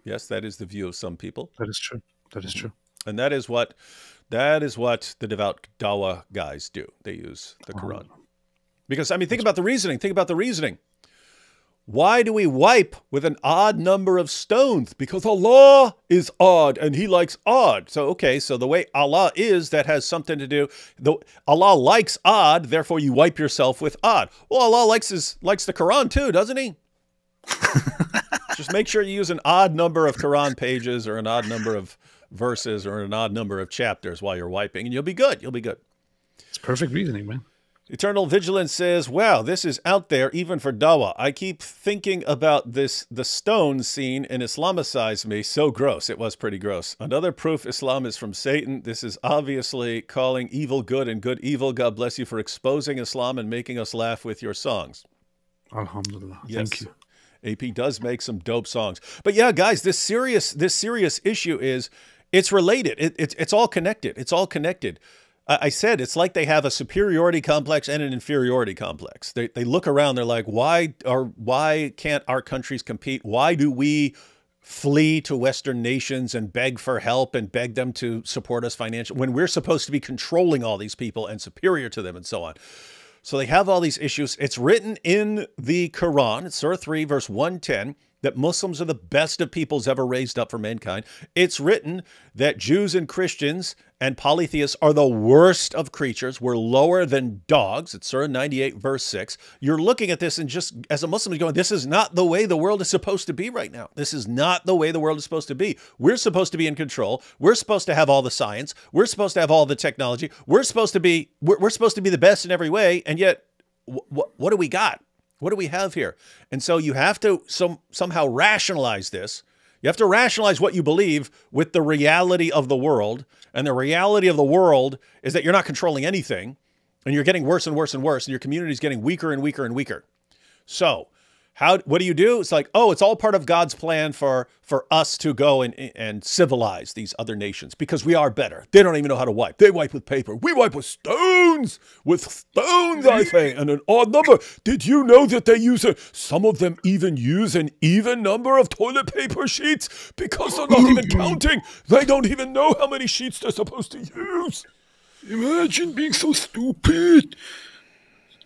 Yes, that is the view of some people. That is true. That is true. And that is what the devout Dawah guys do. They use the Quran. Because, I mean, think about the reasoning. Think about the reasoning. Why do we wipe with an odd number of stones? Because Allah is odd and he likes odd. So, okay, so the way Allah is, that has something to do. Allah likes odd, therefore you wipe yourself with odd. Well, Allah likes the Quran too, doesn't he? Just make sure you use an odd number of Quran pages or an odd number of verses or an odd number of chapters while you're wiping, and you'll be good. You'll be good. It's perfect reasoning, man. Eternal Vigilance says, wow, this is out there even for Dawah. I keep thinking about the stone scene and Islamicize me. So gross. It was pretty gross. Another proof Islam is from Satan. This is obviously calling evil good and good evil. God bless you for exposing Islam and making us laugh with your songs. Alhamdulillah. Yes. Thank you. AP does make some dope songs. But yeah, guys, this serious issue is, it's related. It's all connected. It's all connected. I said it's like they have a superiority complex and an inferiority complex. They look around, they're like, why can't our countries compete? Why do we flee to Western nations and beg for help and beg them to support us financially when we're supposed to be controlling all these people and superior to them and so on? So they have all these issues. It's written in the Quran, Surah 3, verse 110, that Muslims are the best of peoples ever raised up for mankind. It's written that Jews and Christians and polytheists are the worst of creatures. We're lower than dogs. It's Surah 98, verse 6. You're looking at this and just, as a Muslim, you're going, this is not the way the world is supposed to be right now. This is not the way the world is supposed to be. We're supposed to be in control. We're supposed to have all the science. We're supposed to have all the technology. We're supposed to be the best in every way. And yet, what do we got? What do we have here? And so you have to somehow rationalize this. You have to rationalize what you believe with the reality of the world. And the reality of the world is that you're not controlling anything, and you're getting worse and worse and worse, and your community is getting weaker and weaker and weaker. So what do you do? It's like, oh, it's all part of God's plan for us to go and civilize these other nations because we are better. They don't even know how to wipe. They wipe with paper. We wipe with stones. With stones, I think, and an odd number. Did you know that they use some of them even use an even number of toilet paper sheets because they're not even counting. They don't even know how many sheets they're supposed to use. Imagine being so stupid.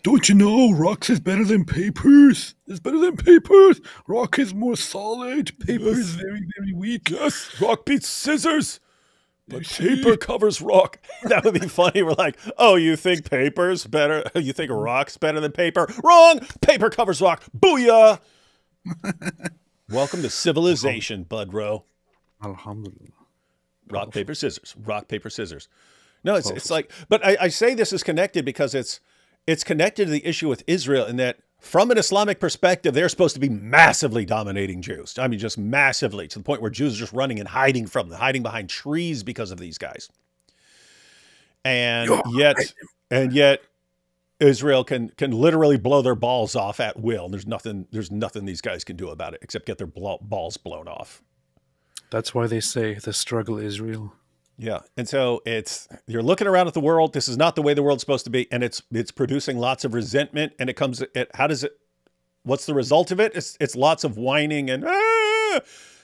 Don't you know rocks is better than papers? It's better than papers. Rock is more solid. Paper is very, very weak. Yes, rock beats scissors. But paper covers rock. That would be funny. We're like, oh, you think paper's better? You think rock's better than paper? Wrong. Paper covers rock. Booyah. Welcome to civilization, Bud Row. Alhamdulillah. Rock, paper, scissors. Rock, paper, scissors. No, it's like, but I say this is connected because it's connected to the issue with Israel in that from an Islamic perspective, they're supposed to be massively dominating Jews. I mean, just massively, to the point where Jews are just running and hiding from them, hiding behind trees because of these guys. And yet Israel can literally blow their balls off at will. There's nothing these guys can do about it except get their balls blown off. That's why they say the struggle is real. Yeah. And so you're looking around at the world. This is not the way the world's supposed to be. And it's producing lots of resentment. And what's the result of it? It's lots of whining and,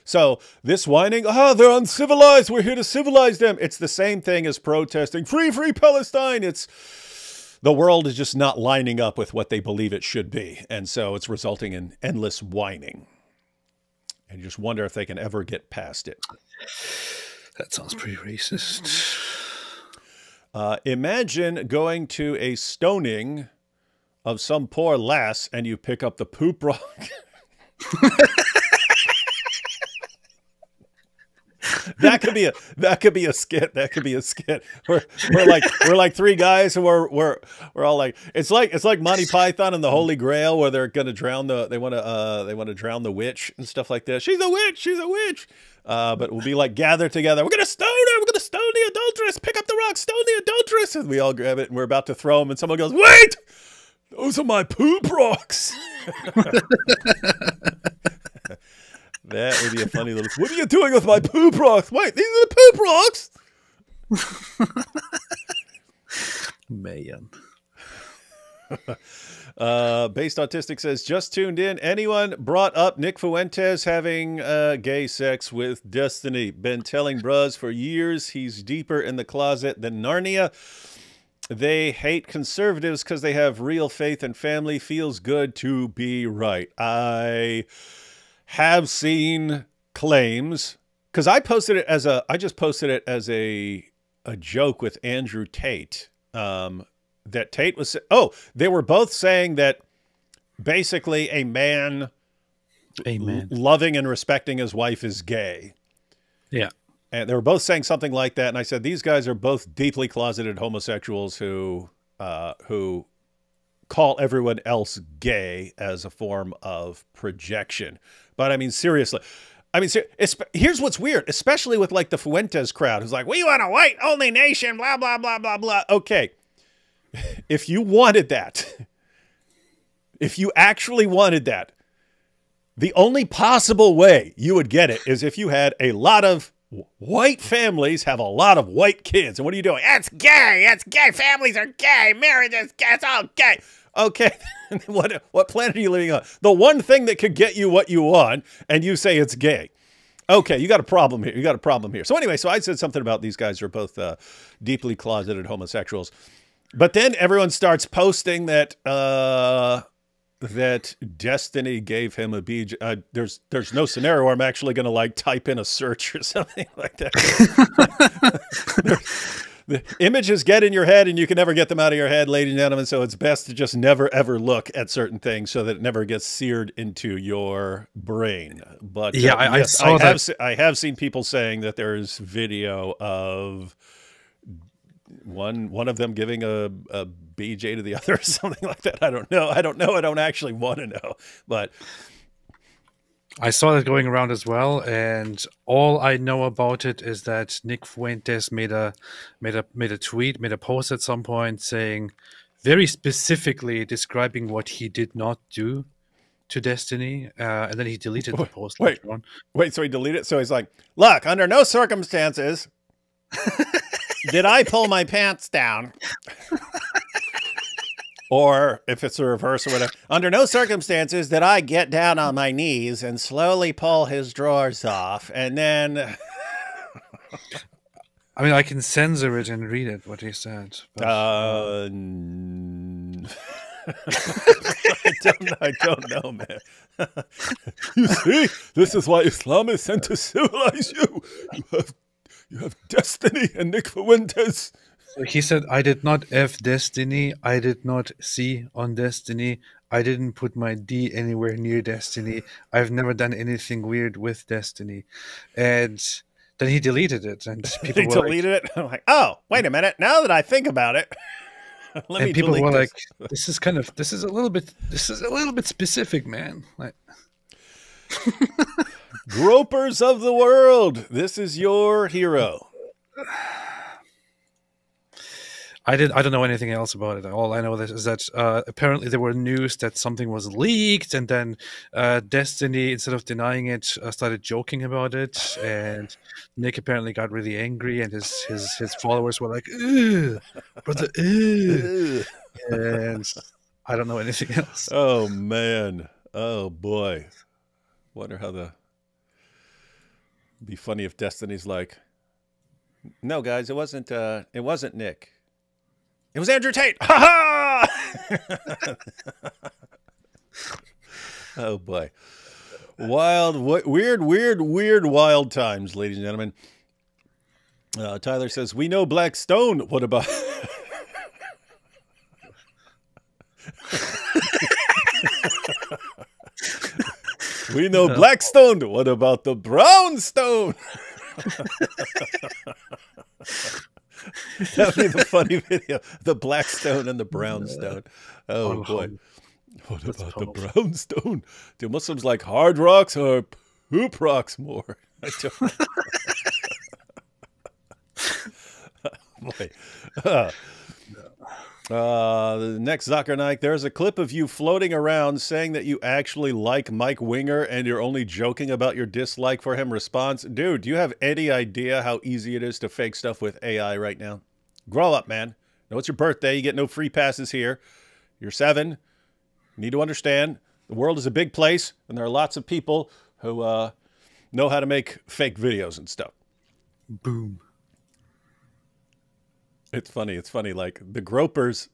So this whining, they're uncivilized. We're here to civilize them. It's the same thing as protesting, free Palestine. The world is just not lining up with what they believe it should be. And so it's resulting in endless whining. And you just wonder if they can ever get past it. That sounds pretty racist. Imagine going to a stoning of some poor lass and you pick up the poop rock. That could be a skit. That could be a skit. We're like three guys and we're all like, it's like Monty Python and the Holy Grail where they're gonna drown they want to drown the witch and stuff like this. She's a witch. She's a witch. But we'll be like gathered together. We're gonna stone her. We're gonna stone the adulteress. Pick up the rock. Stone the adulteress. And we all grab it and we're about to throw them. And someone goes, "Wait, those are my poop rocks." That would be a funny little. What are you doing with my poop rocks? Wait, these are the poop rocks. Man. Based Autistic says, just tuned in. Anyone brought up Nick Fuentes having gay sex with Destiny? Been telling bros for years he's deeper in the closet than Narnia. They hate conservatives because they have real faith and family. Feels good to be right. I have seen claims, because I posted it as I just posted it as a joke with Andrew Tate. That Tate was, they were both saying that basically a man loving and respecting his wife is gay. Yeah. And they were both saying something like that. And I said, these guys are both deeply closeted homosexuals who call everyone else gay as a form of projection. But I mean, seriously, here's what's weird, especially with like the Fuentes crowd who's like, we want a white only nation, blah, blah, blah, blah, blah. Okay. If you wanted that, if you actually wanted that, the only possible way you would get it is if you had a lot of white families have a lot of white kids. And what are you doing? That's gay. That's gay. Families are gay. Marriage is gay. It's all gay. Okay. What planet are you living on? The one thing that could get you what you want, and you say it's gay. Okay, you got a problem here. You got a problem here. So anyway, so I said something about these guys are both deeply closeted homosexuals. But then everyone starts posting that that Destiny gave him a BJ. There's no scenario where I'm actually going to like type in a search or something like that. The images get in your head and you can never get them out of your head, ladies and gentlemen. So it's best to just never, ever look at certain things so that it never gets seared into your brain. But yeah, I saw that. I have seen people saying that there's video of one of them giving a BJ to the other or something like that. I don't know. I don't actually want to know, but I saw that going around as well, and all I know about it is that Nick Fuentes made a post at some point saying, very specifically describing what he did not do to Destiny, and then he deleted the post. Wait, so he deleted it? So he's like, look, under no circumstances did I pull my pants down. Or if it's the reverse or whatever, under no circumstances did I get down on my knees and slowly pull his drawers off. And then I mean, I can censor it and read it, what he said. But, I don't know, man. You see, this is why Islam is sent to civilize you. You have Destiny and Nick Fuentes. So he said, I did not F Destiny. I did not C on Destiny. I didn't put my D anywhere near Destiny. I've never done anything weird with Destiny. And then he deleted it. And people he deleted it? I'm like, oh, wait a minute. Now that I think about it. And people were like, this is a little bit specific, man. Like, gropers of the world. This is your hero. I don't know anything else about it. All I know is that apparently there were news that something was leaked, and then Destiny, instead of denying it, started joking about it. And Nick apparently got really angry, and his followers were like, "Ugh, brother, ugh." And I don't know anything else. Oh man, oh boy. Wonder how it'd be funny if Destiny's like, no guys, it wasn't Nick. It was Andrew Tate. Ha ha! Oh boy. Weird, wild times, ladies and gentlemen. Tyler says, we know Black Stone. What about we know Black Stone. What about the Brown Stone? That would be the funny video. The Black Stone and the Brown Stone. Oh, boy. What about the Brown Stone? Do Muslims like hard rocks or poop rocks more? I don't know. Boy. The next Zakir Naik, there's a clip of you floating around saying that you actually like Mike Winger and you're only joking about your dislike for him. Response, dude, do you have any idea how easy it is to fake stuff with AI right now? Grow up, man. No, it's your birthday. You get no free passes here. You're 7. You need to understand the world is a big place, and there are lots of people who know how to make fake videos and stuff. Boom. It's funny. It's funny. Like the gropers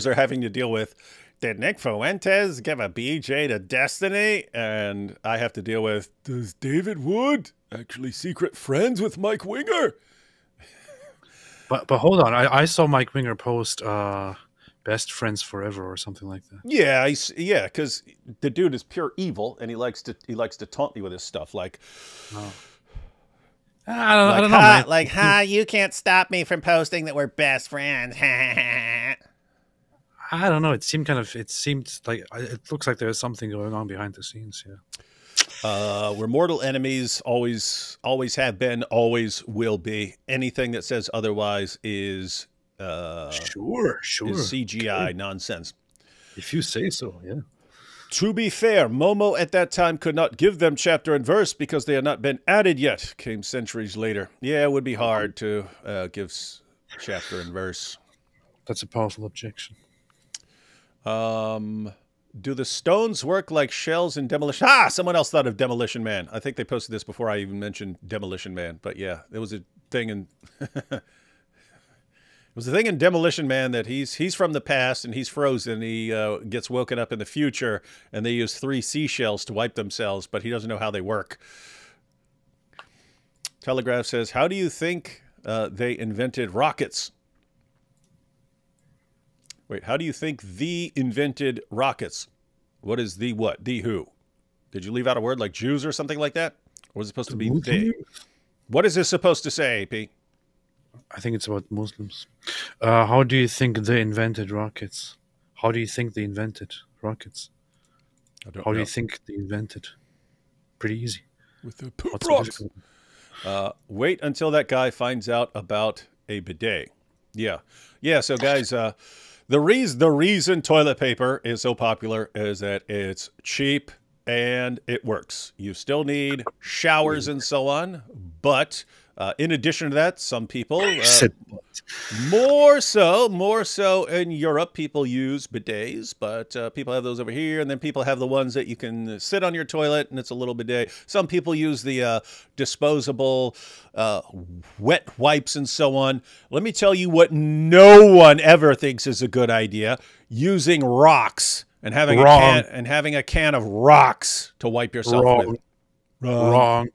are having to deal with, did Nick Fuentes give a BJ to Destiny? And I have to deal with, does David Wood actually secret friends with Mike Winger? But hold on, I saw Mike Winger post best friends forever or something like that. Yeah, yeah, because the dude is pure evil, and he likes to taunt you with his stuff. Like, I don't know, man. Like, you can't stop me from posting that we're best friends. I don't know. It seemed like it looks like there's something going on behind the scenes. Yeah. We're mortal enemies. Always have been. Always will be. Anything that says otherwise is sure is CGI nonsense. If you say so, yeah. To be fair, Momo at that time could not give them chapter and verse because they had not been added yet. Came centuries later. Yeah, it would be hard to give chapter and verse. That's a powerful objection. Do the stones work like shells in Demolition? Someone else thought of Demolition Man. I think they posted this before I even mentioned Demolition Man. But yeah, there was a thing in it was a thing in Demolition Man that he's from the past and he's frozen. He gets woken up in the future, and they use 3 seashells to wipe themselves, but he doesn't know how they work. Telegraph says, how do you think they invented rockets? Wait, how do you think the invented rockets? What is the what? The who? Did you leave out a word like Jews or something like that? Or was it supposed to be they? What is this supposed to say, AP? I think it's about Muslims. How do you think they invented rockets? How do you think they invented rockets? How do you think they invented? Pretty easy. With the poop rocks. Wait until that guy finds out about a bidet. Yeah. Yeah, so guys, the reason toilet paper is so popular is that it's cheap and it works. You still need showers and so on, but in addition to that, some people more so in Europe, people use bidets, but people have those over here, and then people have the ones that you can sit on your toilet and it's a little bidet. Some people use the disposable wet wipes and so on. Let me tell you what no one ever thinks is a good idea: using rocks and having a can of rocks to wipe yourself with. Wrong.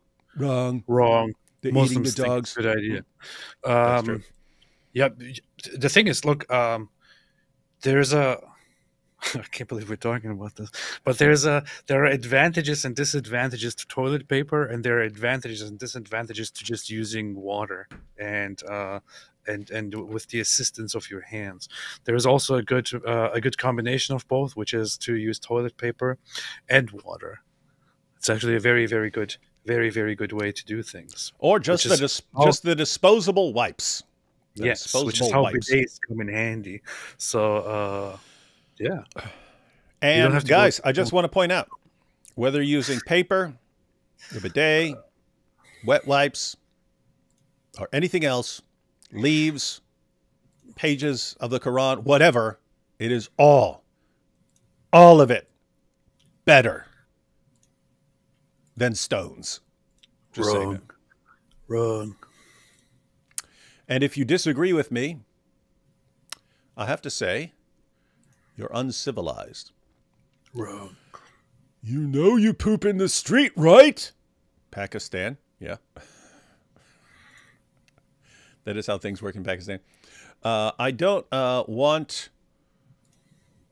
Muslims eating the dogs. Good idea. That's true. Yeah, the thing is, look, there's a. I can't believe we're talking about this, but there are advantages and disadvantages to toilet paper, and there are advantages and disadvantages to just using water and with the assistance of your hands. There is also a good combination of both, which is to use toilet paper and water. It's actually a very, very good way to do things. Or just the disposable wipes. Yes, which is how bidets come in handy. So, yeah. And guys, I just want to point out, whether you're using paper, the bidet, wet wipes, or anything else, leaves, pages of the Quran, whatever, it is all of it better than stones. Just saying that. Wrong. And if you disagree with me, I have to say, you're uncivilized. Wrong. You know you poop in the street, right? Pakistan, yeah. That is how things work in Pakistan. I don't want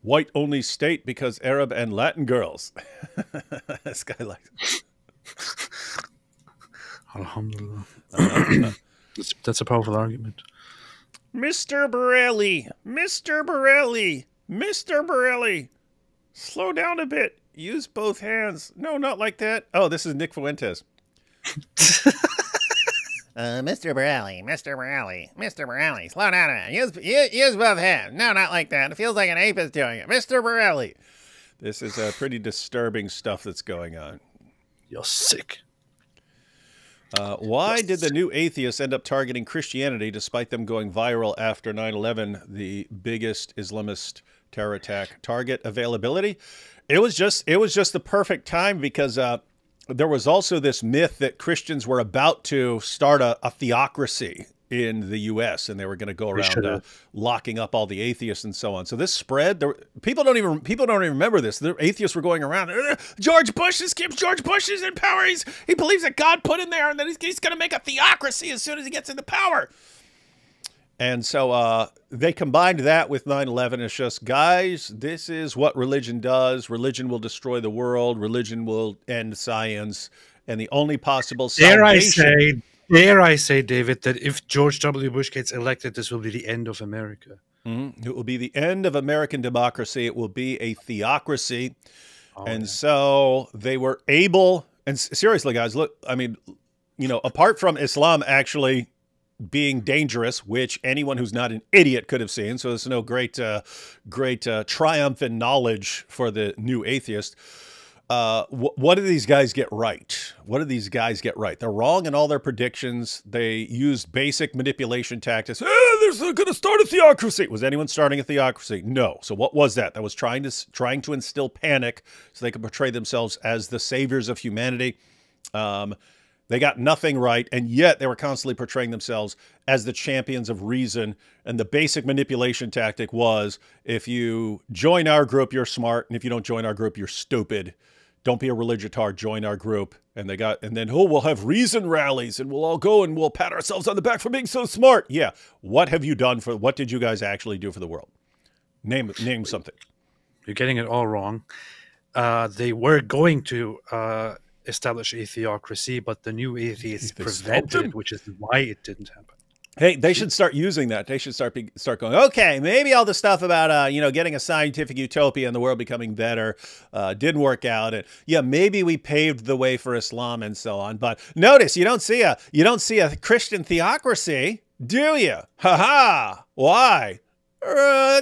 white-only state because Arab and Latin girls. This guy likes it. Alhamdulillah. That's a powerful argument. Mr. Borelli, Mr. Borelli, Mr. Borelli, slow down a bit. Use both hands. No, not like that. Oh, this is Nick Fuentes. Mr. Borelli, Mr. Borelli, Mr. Borelli, slow down a bit. Use both hands. No, not like that. It feels like an ape is doing it. Mr. Borelli. This is pretty disturbing stuff that's going on. You're sick. Why did the new atheists end up targeting Christianity despite them going viral after 9/11, the biggest Islamist terror attack target availability. It was just the perfect time because there was also this myth that Christians were about to start a theocracy in the U.S. and they were going to go around locking up all the atheists and so on. So this spread. People don't even remember this. The atheists were going around. George Bush is in power. He believes that God put in there, and that he's going to make a theocracy as soon as he gets into power. And so they combined that with 9/11. It's just, guys, this is what religion does. Religion will destroy the world. Religion will end science. And the only possible salvation... Dare I say, David, that if George W. Bush gets elected, this will be the end of America. Mm-hmm. It will be the end of American democracy. It will be a theocracy. So they were able, and seriously, guys, look, I mean, you know, apart from Islam actually being dangerous, which anyone who's not an idiot could have seen, so there's no great triumph in knowledge for the new atheist. What do these guys get right? What do these guys get right? They're wrong in all their predictions. They used basic manipulation tactics. They're going to start a theocracy. Was anyone starting a theocracy? No. So what was that? That was trying to instill panic so they could portray themselves as the saviors of humanity. They got nothing right, and yet they were constantly portraying themselves as the champions of reason. And the basic manipulation tactic was, if you join our group, you're smart, and if you don't join our group, you're stupid. Don't be a religitard, join our group. And then, we'll have reason rallies and we'll all go and we'll pat ourselves on the back for being so smart. Yeah. What have you done what did you guys actually do for the world? Name something. You're getting it all wrong. They were going to establish a theocracy, but the new atheists prevented it, which is why it didn't happen. Hey, they should start using that. They should start going, okay, maybe all the stuff about, getting a scientific utopia and the world becoming better didn't work out. And yeah, maybe we paved the way for Islam and so on. But notice, you don't see a Christian theocracy, do you? Ha ha. Why?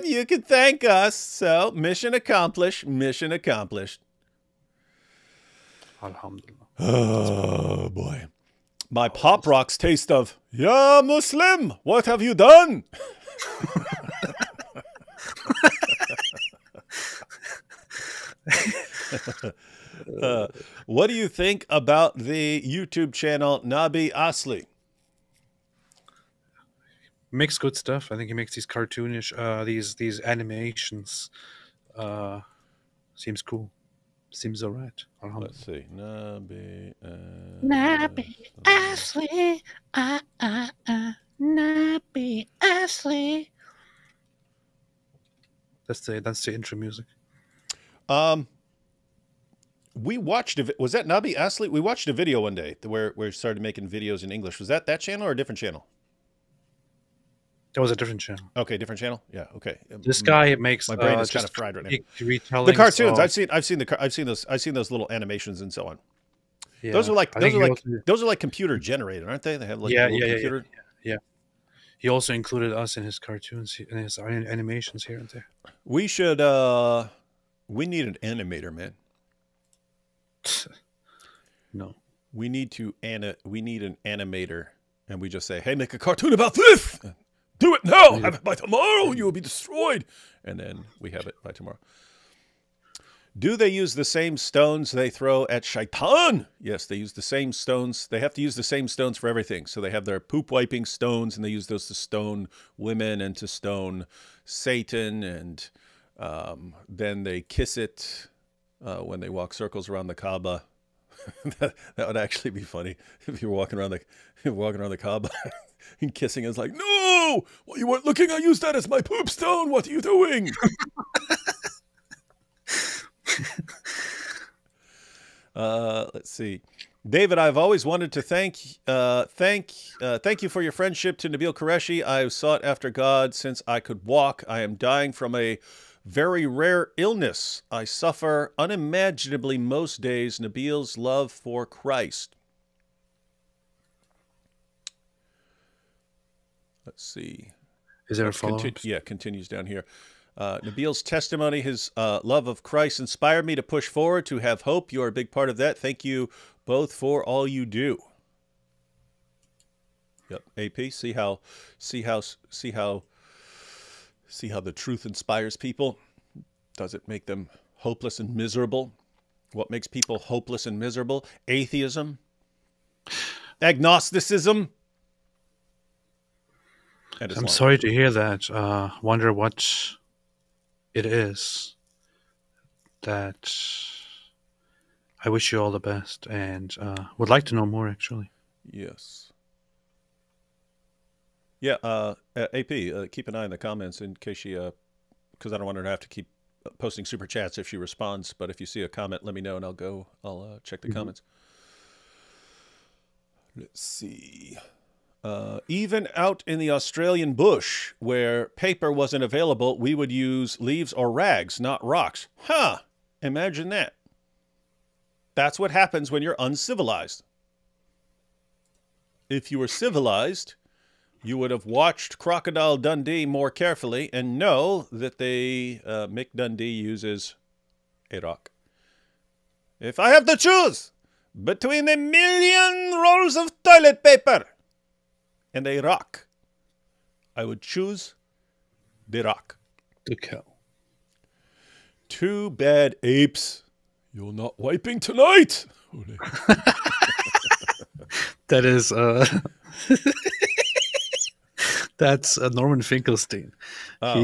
You can thank us. So mission accomplished, mission accomplished. Alhamdulillah. Oh, boy. My Pop Rocks taste of, "Ya Muslim, what have you done?" What do you think about the YouTube channel Nabi Asli? Makes good stuff. I think he makes these cartoonish, these animations. Seems cool. Seems all right. Let's see. Nabi Asli. Nabi Asli. That's the intro music. We watched was that Nabi Asli? We watched a video one day where we started making videos in English. Was that channel or a different channel? That was a different channel. Okay, different channel. Yeah. Okay. This guy makes my brain is kind of fried right now. The cartoons. I've seen those little animations and so on. Yeah. Those are like computer generated, aren't they? They have like computer. Yeah. He also included us in his cartoons, in his animations here and there. We should. We need an animator, man. No. We need an animator, and we just say, "Hey, make a cartoon about this. Do it now. Have it by tomorrow. You will be destroyed." And then we have it by tomorrow. Do they use the same stones they throw at Shaitan? Yes, they use the same stones. They have to use the same stones for everything. So they have their poop wiping stones, and they use those to stone women and to stone Satan. And then they kiss it when they walk circles around the Kaaba. that would actually be funny if you were walking around the Kaaba and kissing is like, "No, well, you weren't looking. I used that as my poop stone. What are you doing?" Let's see. David, I've always wanted to thank you for your friendship to Nabil Qureshi. I've sought after God since I could walk. I am dying from a very rare illness. I suffer unimaginably most days. Nabil's love for Christ. Let's see. Is there a follow-up? Yeah, continues down here. Nabil's testimony, his love of Christ inspired me to push forward, to have hope. You are a big part of that. Thank you both for all you do. Yep. AP, see how the truth inspires people. Does it make them hopeless and miserable? What makes people hopeless and miserable? Atheism? Agnosticism? I'm sorry to hear that. Wonder what it is that I wish you all the best, and would like to know more, actually. Yes. Yeah, AP, keep an eye on the comments in case she, because I don't want her to have to keep posting super chats if she responds, but if you see a comment, let me know and I'll check the comments. Let's see. Even out in the Australian bush where paper wasn't available, we would use leaves or rags, not rocks. Huh. Imagine that. That's what happens when you're uncivilized. If you were civilized, you would have watched Crocodile Dundee more carefully and know that Mick Dundee uses a rock. If I have to choose between 1,000,000 rolls of toilet paper and a rock, I would choose the rock. The cow. Too bad, apes. You're not wiping tonight. That is, that's Norman Finkelstein. Oh.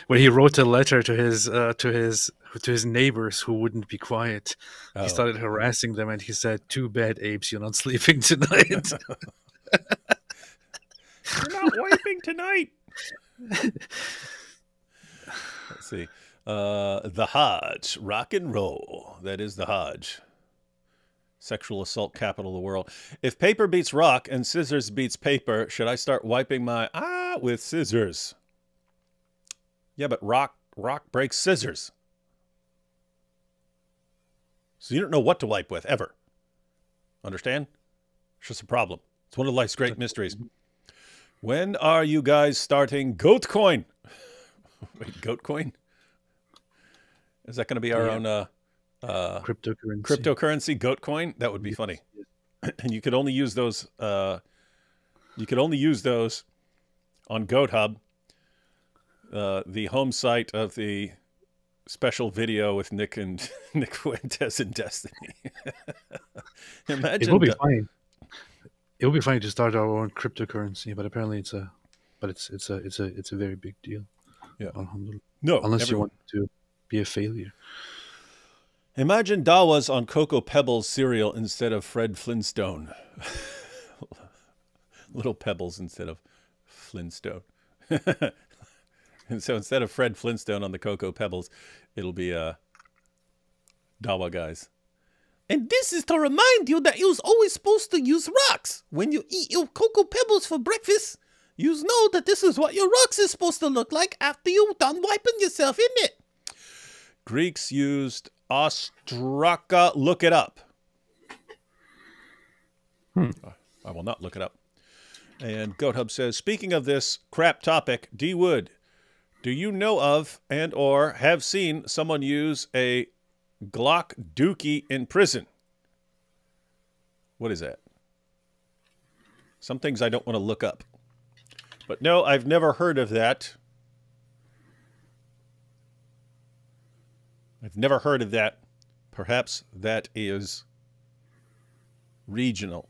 When he wrote a letter to his neighbors who wouldn't be quiet, he started harassing them, and he said, "Too bad, apes, you're not sleeping tonight." You're not wiping tonight. Let's see. The Hodge, rock and roll. That is the Hodge. Sexual assault capital of the world. If paper beats rock and scissors beats paper, should I start wiping my with scissors? Yeah, but rock breaks scissors. So you don't know what to wipe with ever. Understand? It's just a problem. It's one of life's great mysteries. When are you guys starting GoatCoin? Wait, GoatCoin? Is that going to be our own cryptocurrency? Cryptocurrency, GoatCoin? That would be funny. And you could only use those. You could only use those on GoatHub, the home site of the special video with Nick Fuentes and Destiny. Imagine it will be fine. It will be fine to start our own cryptocurrency, but apparently it's a very big deal. Yeah. No, unless you want to be a failure. Imagine Dawah's on Cocoa Pebbles cereal instead of Fred Flintstone. Little Pebbles instead of Flintstone. And so instead of Fred Flintstone on the Cocoa Pebbles, it'll be Dawah guys. And this is to remind you that you're always supposed to use rocks. When you eat your Cocoa Pebbles for breakfast, you know that this is what your rocks is supposed to look like after you're done wiping yourself in it. Greeks used ostraka. Look it up. I will not look it up. And GoatHub says, speaking of this crap topic, D. Wood, do you know of and or have seen someone use a Glock dookie in prison? What is that? Some things I don't want to look up. But no, I've never heard of that. I've never heard of that. Perhaps that is regional.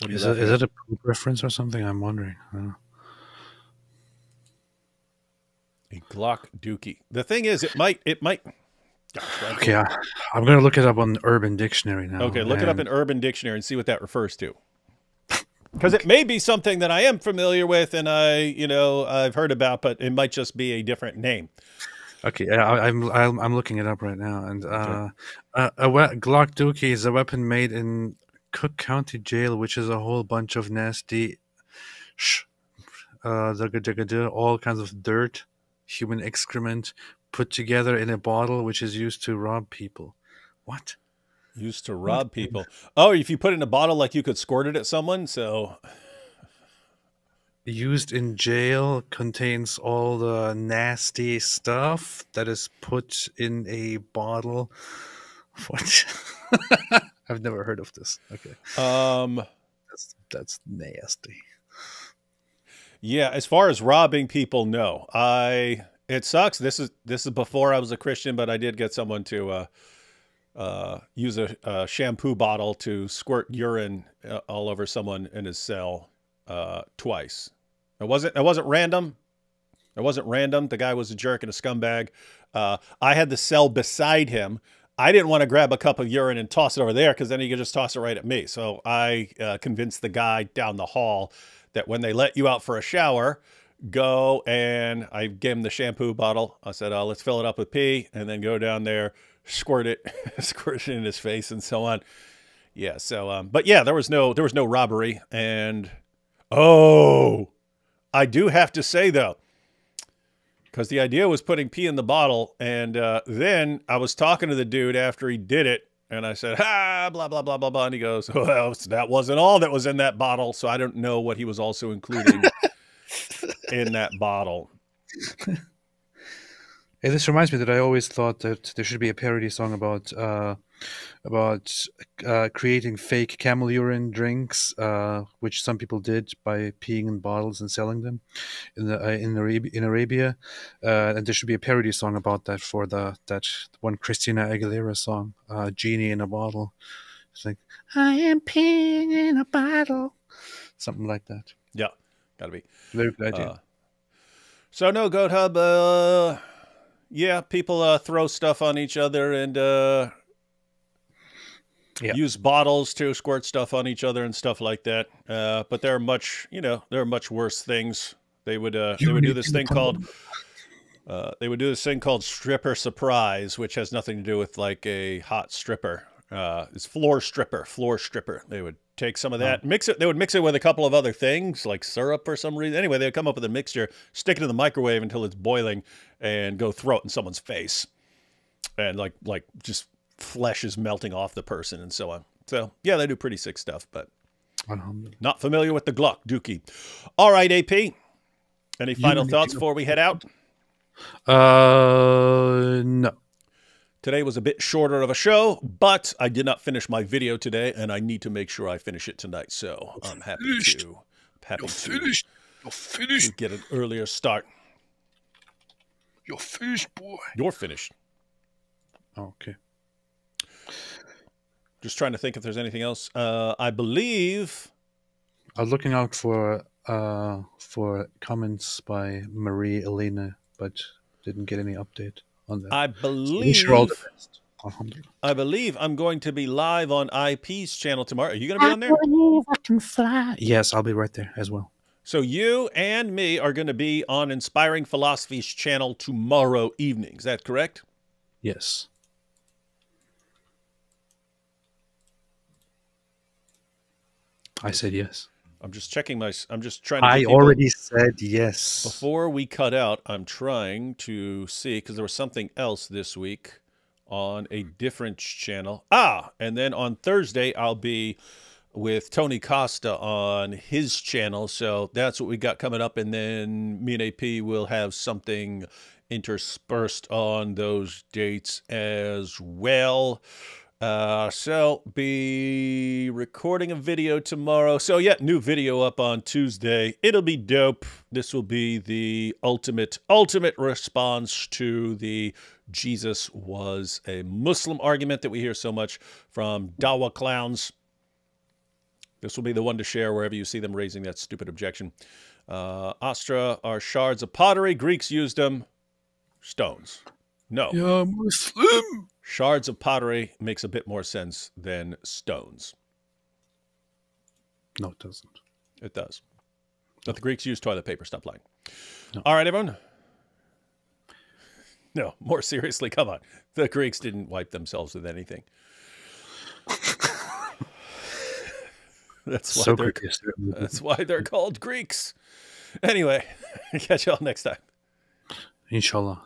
Is it a poop reference or something? I'm wondering. A Glock dookie. The thing is, it might. Okay, I'm going to look it up on Urban Dictionary now. Okay, look it up in Urban Dictionary and see what that refers to. Because it may be something that I am familiar with and I've heard about, but it might just be a different name. Okay, I'm looking it up right now, and Glock dookie is a weapon made in Cook County Jail, which is a whole bunch of nasty, all kinds of dirt, human excrement put together in a bottle, which is used to rob people. What? Used to rob people. Oh, if you put it in a bottle, like you could squirt it at someone, so... Used in jail, contains all the nasty stuff that is put in a bottle. What? I've never heard of this. Okay. That's nasty. Yeah, as far as robbing people, no. It sucks. This is before I was a Christian, but I did get someone to use a shampoo bottle to squirt urine all over someone in his cell twice. It wasn't random. It wasn't random. The guy was a jerk and a scumbag. I had the cell beside him. I didn't want to grab a cup of urine and toss it over there because then he could just toss it right at me. So I convinced the guy down the hall that when they let you out for a shower, go, and I gave him the shampoo bottle. I said, let's fill it up with pee and then go down there, squirt it in his face and so on. Yeah. So, but yeah, there was no robbery. And, I do have to say though, because the idea was putting pee in the bottle. And then I was talking to the dude after he did it. And I said, blah, blah, blah, blah, blah. And he goes, well, that wasn't all that was in that bottle. So I don't know what he was also including in that bottle. Hey, this reminds me that I always thought that there should be a parody song about creating fake camel urine drinks, which some people did by peeing in bottles and selling them in Arabia. And there should be a parody song about that for that one Christina Aguilera song, "Genie in a Bottle." It's like, I am peeing in a bottle, something like that. Yeah, gotta be very good idea. So no, Goat Hub. Yeah, people throw stuff on each other and use bottles to squirt stuff on each other and stuff like that. But there are much worse things. They would do this thing called stripper surprise, which has nothing to do with like a hot stripper. It's floor stripper. They would take some of that, mix it. They would mix it with a couple of other things like syrup for some reason. Anyway, they would come up with a mixture, stick it in the microwave until it's boiling, and go throw it in someone's face, and like just flesh is melting off the person and so on. So yeah, they do pretty sick stuff, but not familiar with the Gluck Dookie. All right, AP. Any final thoughts before we head out? No. Today was a bit shorter of a show, but I did not finish my video today, and I need to make sure I finish it tonight. So I'm happy to get an earlier start. You're finished, boy. You're finished. Okay. Just trying to think if there's anything else. I believe I was looking out for comments by Marie Elena, but didn't get any update on that. I believe I'm going to be live on IP's channel tomorrow. Are you going to be on there? I can fly. Yes, I'll be right there as well. So you and me are going to be on Inspiring Philosophy's channel tomorrow evening. Is that correct? Yes. I said yes. I'm just checking I'm just trying to. I already said yes. Before we cut out, I'm trying to see, because there was something else this week on a different channel. And then on Thursday, I'll be with Tony Costa on his channel. So that's what we got coming up. And then me and AP will have something interspersed on those dates as well. So be recording a video tomorrow. So yeah, new video up on Tuesday. It'll be dope. This will be the ultimate response to the Jesus was a Muslim argument that we hear so much from Dawah clowns. This will be the one to share wherever you see them raising that stupid objection. Astra are shards of pottery. Greeks used them. Stones. No. Yeah, Muslim. Shards of pottery makes a bit more sense than stones. No, it doesn't. It does. But the Greeks used toilet paper. Stop lying. No. All right, everyone. No, more seriously, come on. The Greeks didn't wipe themselves with anything. That's why they're called Greeks. Anyway, catch y'all next time. Inshallah.